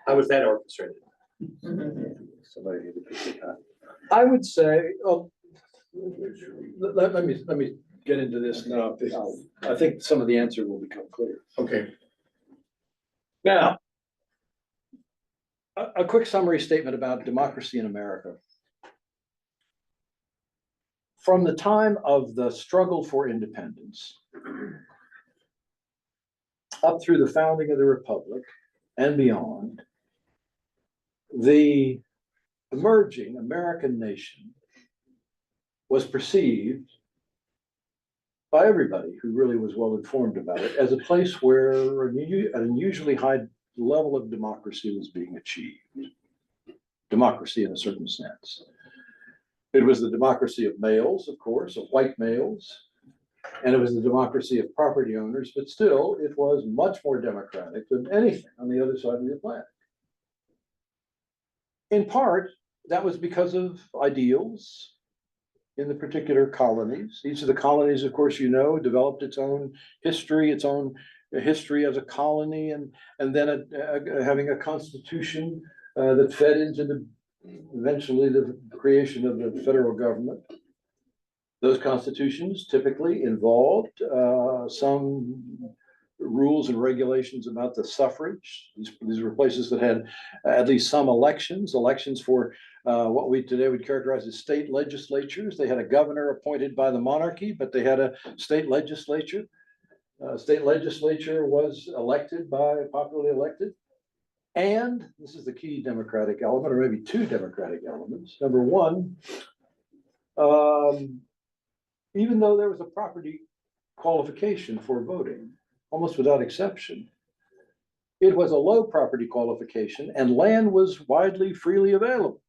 was that orchestrated? Somebody need to pick it up. I would say, oh, let me get into this now. I think some of the answer will become clear. Okay, Now, a quick summary statement about democracy in America. From the time of the struggle for independence up through the founding of the Republic and beyond, the emerging American nation was perceived by everybody who really was well informed about it as a place where an unusually high level of democracy was being achieved. Democracy in a certain sense. It was the democracy of males, of course, of white males, and it was the democracy of property owners, but still it was much more democratic than anything on the other side of the Atlantic. In part, that was because of ideals in the particular colonies. Each of the colonies, of course, you know, developed its own history as a colony, and then having a constitution that fed into eventually the creation of the federal government. Those constitutions typically involved some rules and regulations about the suffrage. These were places that had at least some elections for what we today would characterize as state legislatures. They had a governor appointed by the monarchy, but they had a state legislature. State legislature was popularly elected. And this is the key democratic element, or maybe two democratic elements. Number one, even though there was a property qualification for voting, almost without exception, it was a low property qualification and land was widely, freely available.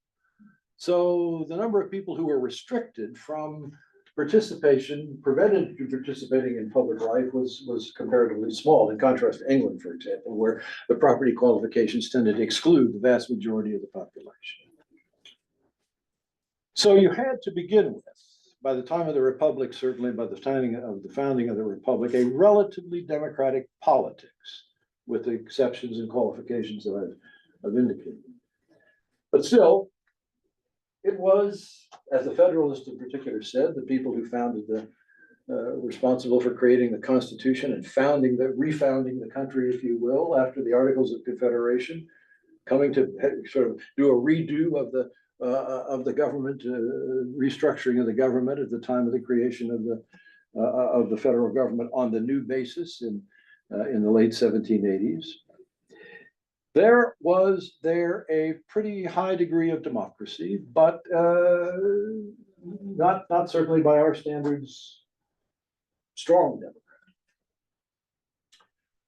So the number of people who were restricted from prevented from participating in public life was comparatively small, in contrast to England, for example, where the property qualifications tended to exclude the vast majority of the population. So you had to begin with, by the time of the Republic, certainly by the founding of the Republic, a relatively democratic politics, with the exceptions and qualifications that I've indicated. But still, it was, as the Federalist in particular said, the people who founded responsible for creating the Constitution and refounding the country, if you will, after the Articles of Confederation, coming to sort of do a redo of the government, restructuring of the government at the time of the creation of the federal government on the new basis in the late 1780s. There was a pretty high degree of democracy, but not certainly by our standards, strong democracy.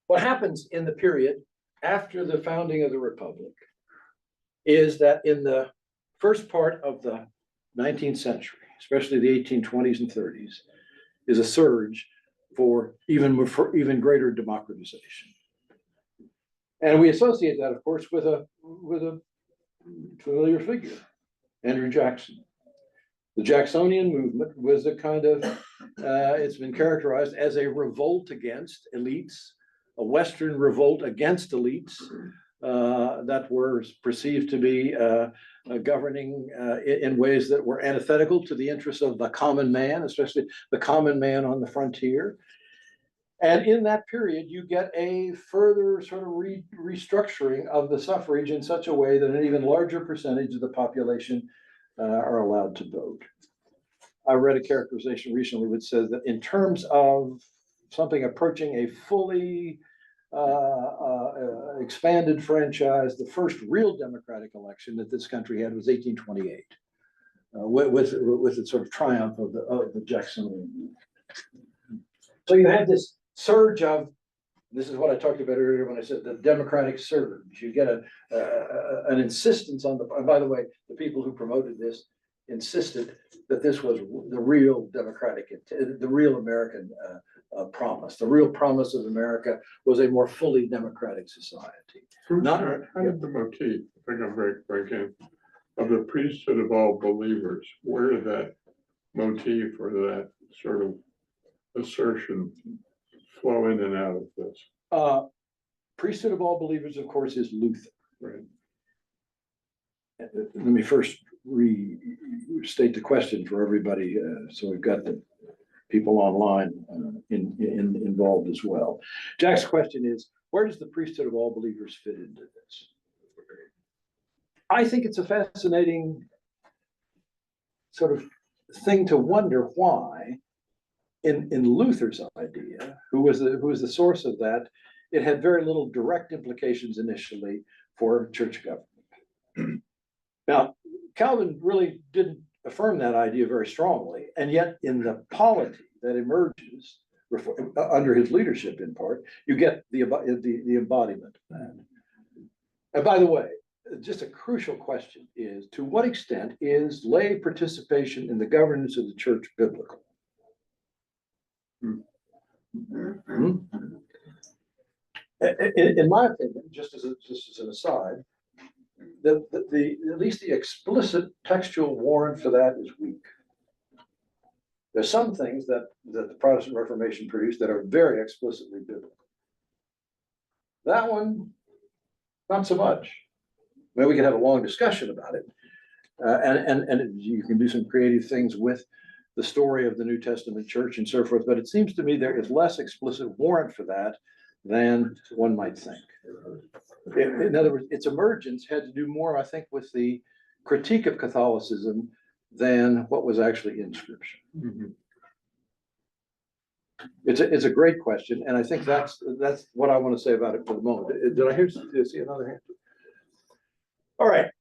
What happens in the period after the founding of the Republic is that in the first part of the 19th century, especially the 1820s and 30s, is a surge for even greater democratization. And we associate that, of course, with a familiar figure, Andrew Jackson. The Jacksonian movement was a kind of, it's been characterized as a revolt against elites, a Western revolt against elites that were perceived to be governing in ways that were antithetical to the interests of the common man, especially the common man on the frontier. And in that period, you get a further sort of restructuring of the suffrage in such a way that an even larger percentage of the population are allowed to vote. I read a characterization recently which says that in terms of something approaching a fully expanded franchise, the first real democratic election that this country had was 1828, with its sort of triumph of the Jacksonian movement. So you had this surge of, this is what I talked about earlier when I said the democratic surge. You get an insistence on and by the way, the people who promoted this insisted that this was the real democratic, the real American promise. The real promise of America was a more fully democratic society. How did the motif, if I can break in, of the priesthood of all believers, where did that motif or that sort of assertion flow in and out of this? Priesthood of all believers, of course, is Luther. Right. Let me first restate the question for everybody, so we've got the people online involved as well. Jack's question is, where does the priesthood of all believers fit into this? I think it's a fascinating sort of thing to wonder why in Luther's idea, who was the source of that, it had very little direct implications initially for church government. Now, Calvin really didn't affirm that idea very strongly, and yet in the polity that emerges under his leadership in part, you get the embodiment of that. And by the way, just a crucial question is, to what extent is lay participation in the governance of the church biblical? In my opinion, just as an aside, at least the explicit textual warrant for that is weak. There's some things that the Protestant Reformation produced that are very explicitly biblical. That one, not so much. Maybe we could have a long discussion about it. And you can do some creative things with the story of the New Testament church and so forth, but it seems to me there is less explicit warrant for that than one might think. In other words, its emergence had to do more, I think, with the critique of Catholicism than what was actually in Scripture. Mm-hmm. It's a great question, and I think that's what I want to say about it for the moment. Did I see another hand? All right.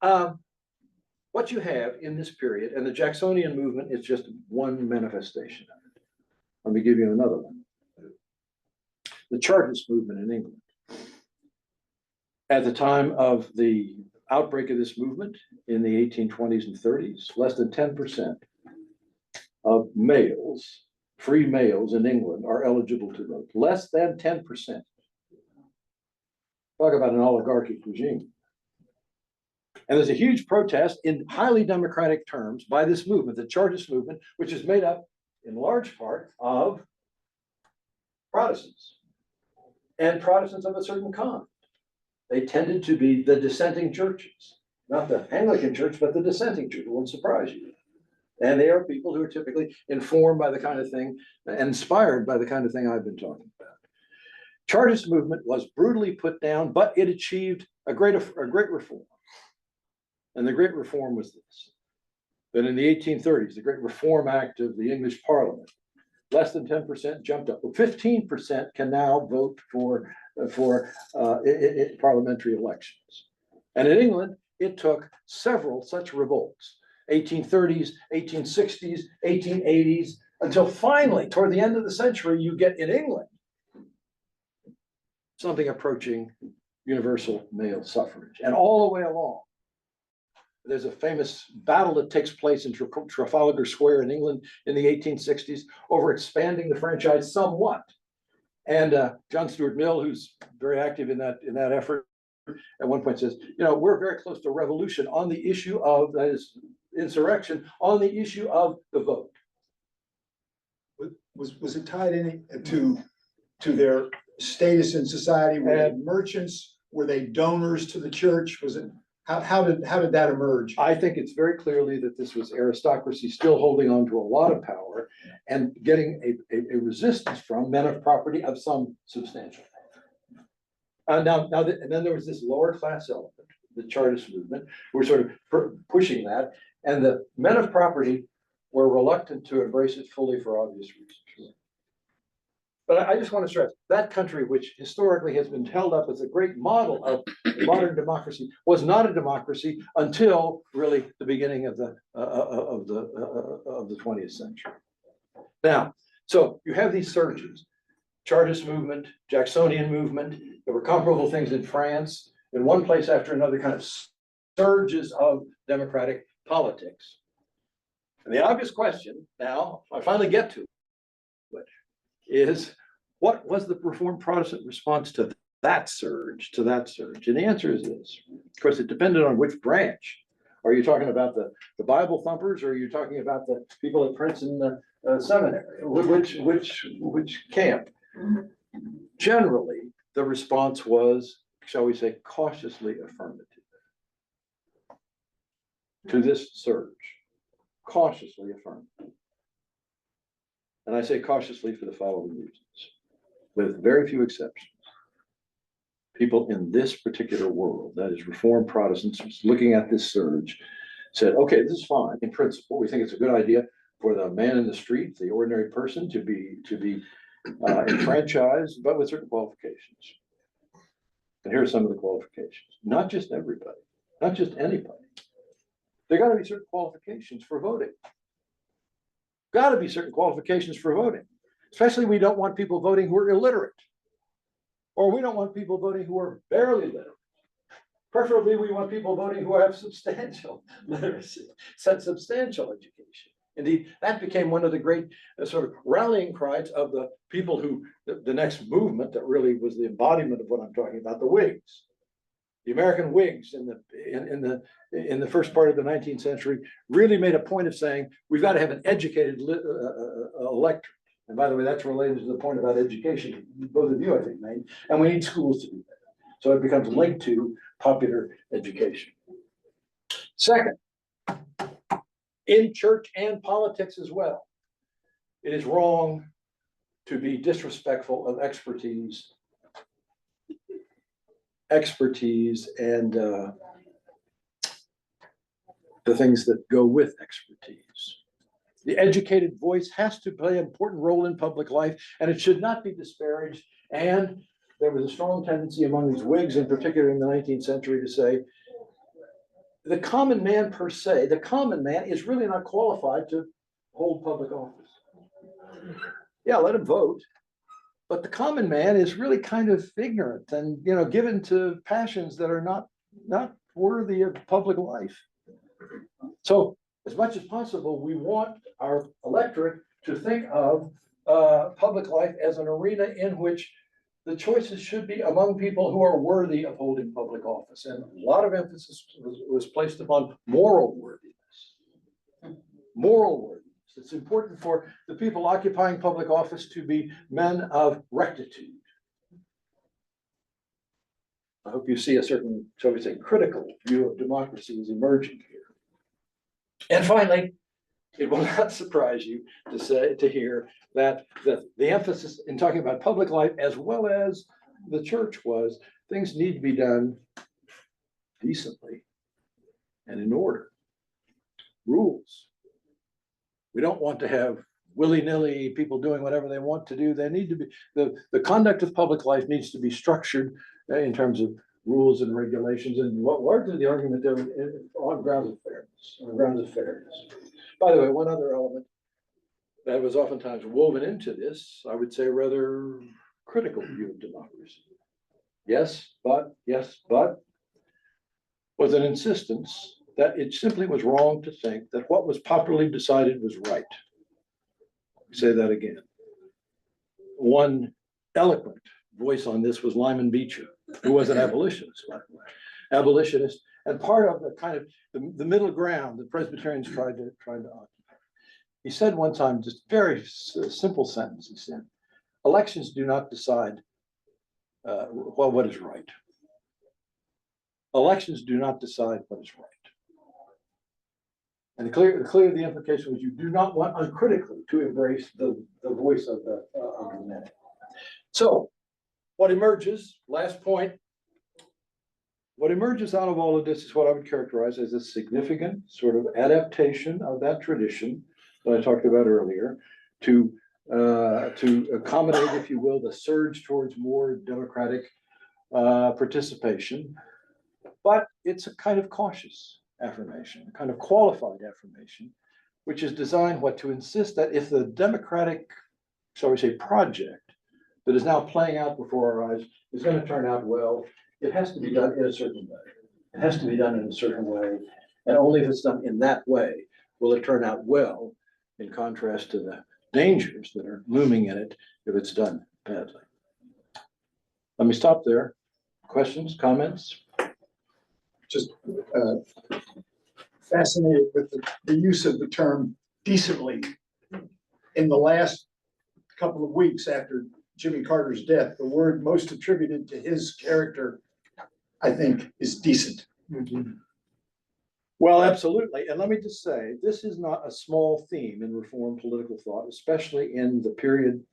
What you have in this period, and the Jacksonian movement is just one manifestation of it. Let me give you another one. The Chartist movement in England. At the time of the outbreak of this movement in the 1820s and 30s, less than 10% of males, free males in England, are eligible to vote. Less than 10%. Talk about an oligarchic regime. And there's a huge protest in highly democratic terms by this movement, the Chartist movement, which is made up in large part of Protestants and Protestants of a certain kind. They tended to be the dissenting churches, not the Anglican church, but the dissenting church. It won't surprise you. And they are people who are typically informed by the kind of thing, inspired by the kind of thing I've been talking about. Chartist movement was brutally put down, but it achieved a great reform. And the great reform was this: that in the 1830s, the Great Reform Act of the English Parliament, less than 10% jumped up. Well, 15% can now vote for parliamentary elections. And in England, it took several such revolts, 1830s, 1860s, 1880s, until finally, toward the end of the century, you get in England something approaching universal male suffrage. And all the way along, there's a famous battle that takes place in Trafalgar Square in England in the 1860s over expanding the franchise somewhat. And John Stuart Mill, who's very active in that effort, at one point says, we're very close to revolution on the issue of, that is, insurrection, on the issue of the vote. Was it tied in to their status in society? Were they merchants? Were they donors to the church? Was it? How did that emerge? I think it's very clearly that this was aristocracy still holding on to a lot of power and getting a resistance from men of property of some substantial power. And then there was this lower class element, the Chartist movement, who were sort of pushing that, and the men of property were reluctant to embrace it fully for obvious reasons. But I just want to stress, that country, which historically has been held up as a great model of modern democracy, was not a democracy until really the beginning of the 20th century. Now, so you have these surges: Chartist movement, Jacksonian movement. There were comparable things in France, in one place after another, kind of surges of democratic politics. And the obvious question, now I finally get to it, is what was the Reformed Protestant response to that surge? And the answer is this. Of course, it depended on which branch. Are you talking about the Bible thumpers, or are you talking about the people at Princeton seminary, which camp? Generally, the response was, shall we say, cautiously affirmative to this surge, cautiously affirmative. And I say cautiously for the following reasons, with very few exceptions. People in this particular world, that is Reformed Protestants, looking at this surge, said, okay, this is fine in principle. We think it's a good idea for the man in the street, the ordinary person, to be enfranchised, but with certain qualifications. And here are some of the qualifications. Not just everybody, not just anybody. There got to be certain qualifications for voting. Got to be certain qualifications for voting. Especially we don't want people voting who are illiterate. Or we don't want people voting who are barely literate. Preferably, we want people voting who have substantial literacy, substantial education. Indeed, that became one of the great sort of rallying cries of the people who, the next movement that really was the embodiment of what I'm talking about, the Whigs. The American Whigs in the first part of the 19th century really made a point of saying, we've got to have an educated electorate. And by the way, that's related to the point about education, both of you, I think, made, and we need schools to do that. So it becomes linked to popular education. Second, in church and politics as well, it is wrong to be disrespectful of expertise and the things that go with expertise. The educated voice has to play an important role in public life, and it should not be disparaged. And there was a strong tendency among these Whigs, in particular in the 19th century, to say, the common man per se, the common man is really not qualified to hold public office. Yeah, let him vote. But the common man is really kind of ignorant and, you know, given to passions that are not worthy of public life. So as much as possible, we want our electorate to think of public life as an arena in which the choices should be among people who are worthy of holding public office. And a lot of emphasis was placed upon moral worthiness. Moral worthiness. It's important for the people occupying public office to be men of rectitude. I hope you see a certain, shall we say, critical view of democracy is emerging here. And finally, it will not surprise you to hear that the emphasis in talking about public life as well as the church was things need to be done decently and in order. Rules. We don't want to have willy-nilly people doing whatever they want to do. They need to be, the conduct of public life needs to be structured in terms of rules and regulations, and what largely the argument there on grounds of fairness, By the way, one other element that was oftentimes woven into this, I would say rather critical view of democracy. Yes, but, was an insistence that it simply was wrong to think that what was popularly decided was right. Say that again. One eloquent voice on this was Lyman Beecher, who was an abolitionist, by the way. Abolitionist, and part of the kind of the middle ground that Presbyterians tried to occupy. He said one time, just very simple sentence, he said, elections do not decide what is right. Elections do not decide what is right. And the implication was you do not want uncritically to embrace the voice of the many. So what emerges, last point, what emerges out of all of this is what I would characterize as a significant sort of adaptation of that tradition that I talked about earlier to accommodate, if you will, the surge towards more democratic participation. But it's a kind of cautious affirmation, a kind of qualified affirmation, which is designed to insist that if the democratic, shall we say, project that is now playing out before our eyes is going to turn out well, it has to be done in a certain way. It has to be done in a certain way. And only if it's done in that way will it turn out well, in contrast to the dangers that are looming in it if it's done badly. Let me stop there. Questions, comments? Just fascinated with the use of the term decently in the last couple of weeks after Jimmy Carter's death, the word most attributed to his character, I think, is decent. Well, absolutely. And let me just say, this is not a small theme in Reformed political thought, especially in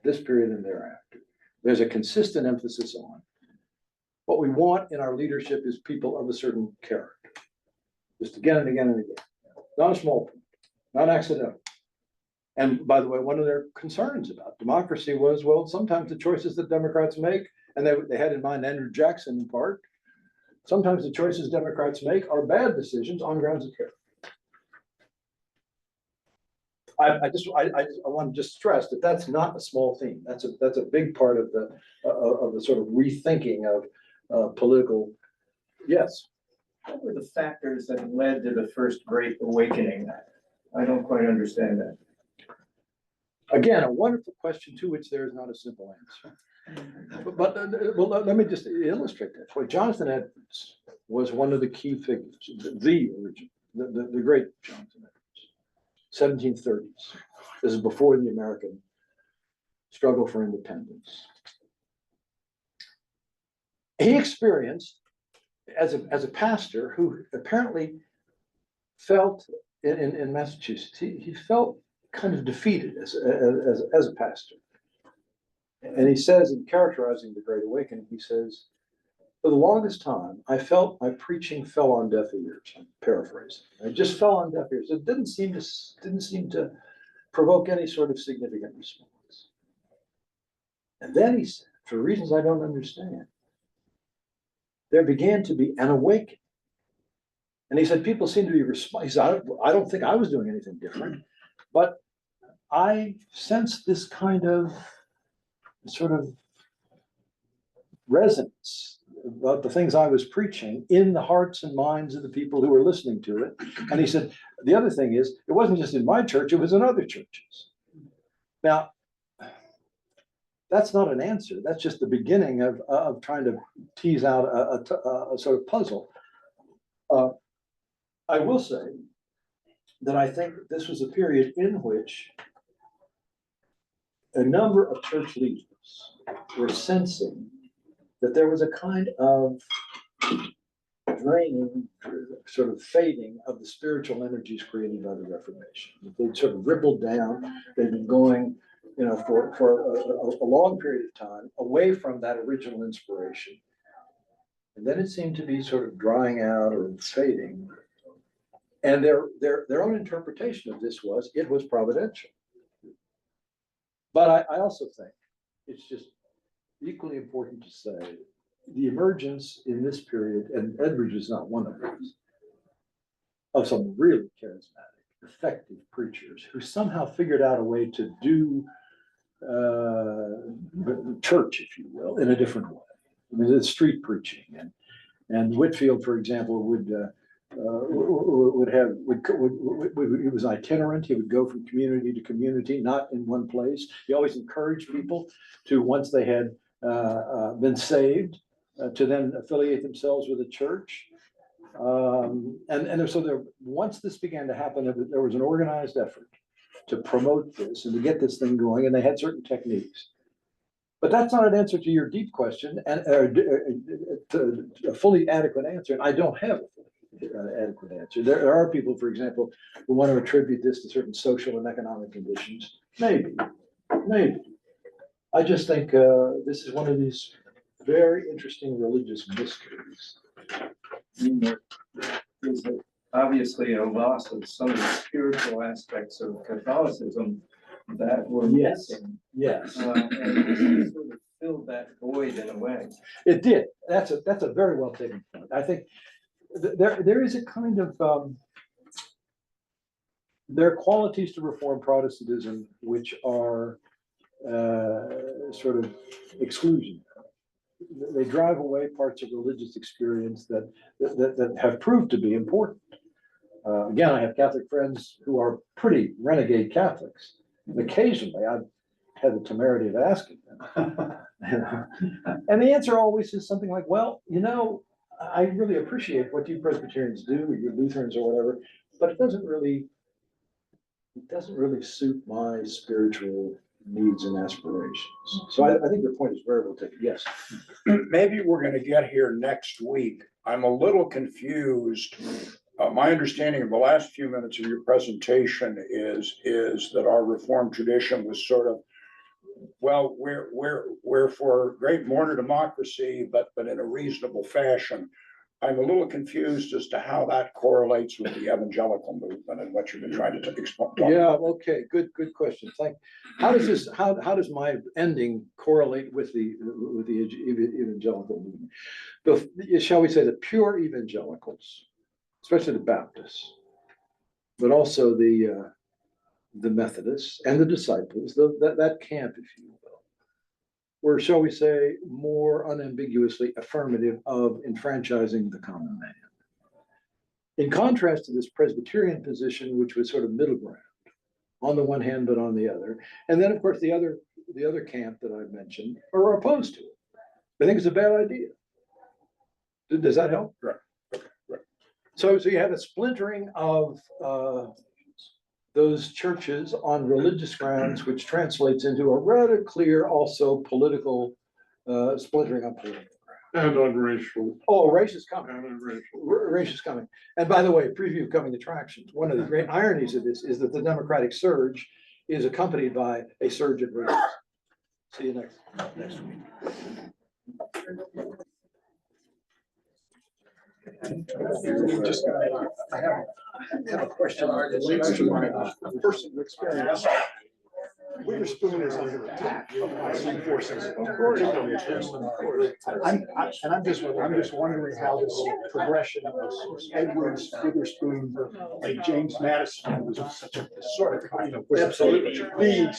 this period and thereafter. There's a consistent emphasis on what we want in our leadership is people of a certain character. Just again and again and again. Not a small point, not accidental. And by the way, one of their concerns about democracy was, well, sometimes the choices that Democrats make, and they had in mind Andrew Jackson in part, sometimes the choices Democrats make are bad decisions on grounds of character. I want to just stress that that's not a small theme. That's a big part of the sort of rethinking of political. Yes. What were the factors that led to the first Great Awakening? I don't quite understand that. Again, a wonderful question to which there is not a simple answer. Well, let me just illustrate that. Well, Jonathan Edwards was one of the key figures, the origin, the great Jonathan Edwards, 1730s. This is before the American struggle for independence. He experienced, as a pastor who apparently felt in Massachusetts, he felt kind of defeated as a pastor. And he says, in characterizing the Great Awakening, he says, for the longest time, I felt my preaching fell on deaf ears. I'm paraphrasing. It just fell on deaf ears. It didn't seem to provoke any sort of significant response. And then he said, for reasons I don't understand, there began to be an awakening. And he said, people seem to be responding. He said, I don't think I was doing anything different, but I sensed this kind of sort of resonance about the things I was preaching in the hearts and minds of the people who were listening to it. And he said, the other thing is, it wasn't just in my church, it was in other churches. Now, that's not an answer. That's just the beginning of trying to tease out a sort of puzzle. I will say that I think this was a period in which a number of church leaders were sensing that there was a kind of draining, sort of fading of the spiritual energies created by the Reformation. They'd sort of rippled down. They'd been going, for a long period of time away from that original inspiration. And then it seemed to be sort of drying out or fading. And their own interpretation of this was, it was providential. But I also think it's just equally important to say the emergence in this period, and Edwards is not one of those, of some really charismatic, effective preachers who somehow figured out a way to do church, if you will, in a different way. I mean, it's street preaching, and Whitefield, for example, he was itinerant. He would go from community to community, not in one place. He always encouraged people to, once they had been saved, to then affiliate themselves with a church. Once this began to happen, there was an organized effort to promote this and to get this thing going, and they had certain techniques. But that's not an answer to your deep question, and a fully adequate answer, and I don't have an adequate answer. There are people, for example, who want to attribute this to certain social and economic conditions. Maybe. I just think this is one of these very interesting religious mysteries. There's obviously a loss of some of the spiritual aspects of Catholicism that were missing. Yes. And this sort of filled that void in a way. It did. That's a very well taken point. I think there is a kind of there are qualities to Reformed Protestantism which are sort of exclusion. They drive away parts of religious experience that have proved to be important. Again, I have Catholic friends who are pretty renegade Catholics. And occasionally I've had the temerity of asking them. And the answer always is something like, well, I really appreciate what you Presbyterians do, or you Lutherans or whatever, but it doesn't really it doesn't really suit my spiritual needs and aspirations. So I think your point is very well taken, yes. Maybe we're gonna get here next week. I'm a little confused. My understanding of the last few minutes of your presentation is that our Reformed tradition was sort of, well, we're for great moral democracy, but in a reasonable fashion. I'm a little confused as to how that correlates with the evangelical movement and what you've been trying to explain. Yeah, okay, good question. How does my ending correlate with the evangelical movement? Shall we say the pure evangelicals, especially the Baptists, but also the Methodists and the disciples, that camp, if you will, were, shall we say, more unambiguously affirmative of enfranchising the common man. In contrast to this Presbyterian position, which was sort of middle ground, on the one hand, but on the other. And then, of course, the other camp that I mentioned are opposed to it. I think it's a bad idea. Does that help? Right. So you have a splintering of those churches on religious grounds, which translates into a rather clear, also political splintering on political ground. And on racial. Oh, race is coming. And on racial. Race is coming. And by the way, preview of coming attractions. One of the great ironies of this is that the Democratic surge is accompanied by a surge of race. See you next week. I have a question that relates to my personal experience. Witherspoon is under attack by some forces. Of course. I'm just wondering how this progression of Edwards, Witherspoon, like James Madison was such a sort of kind of. Absolutely.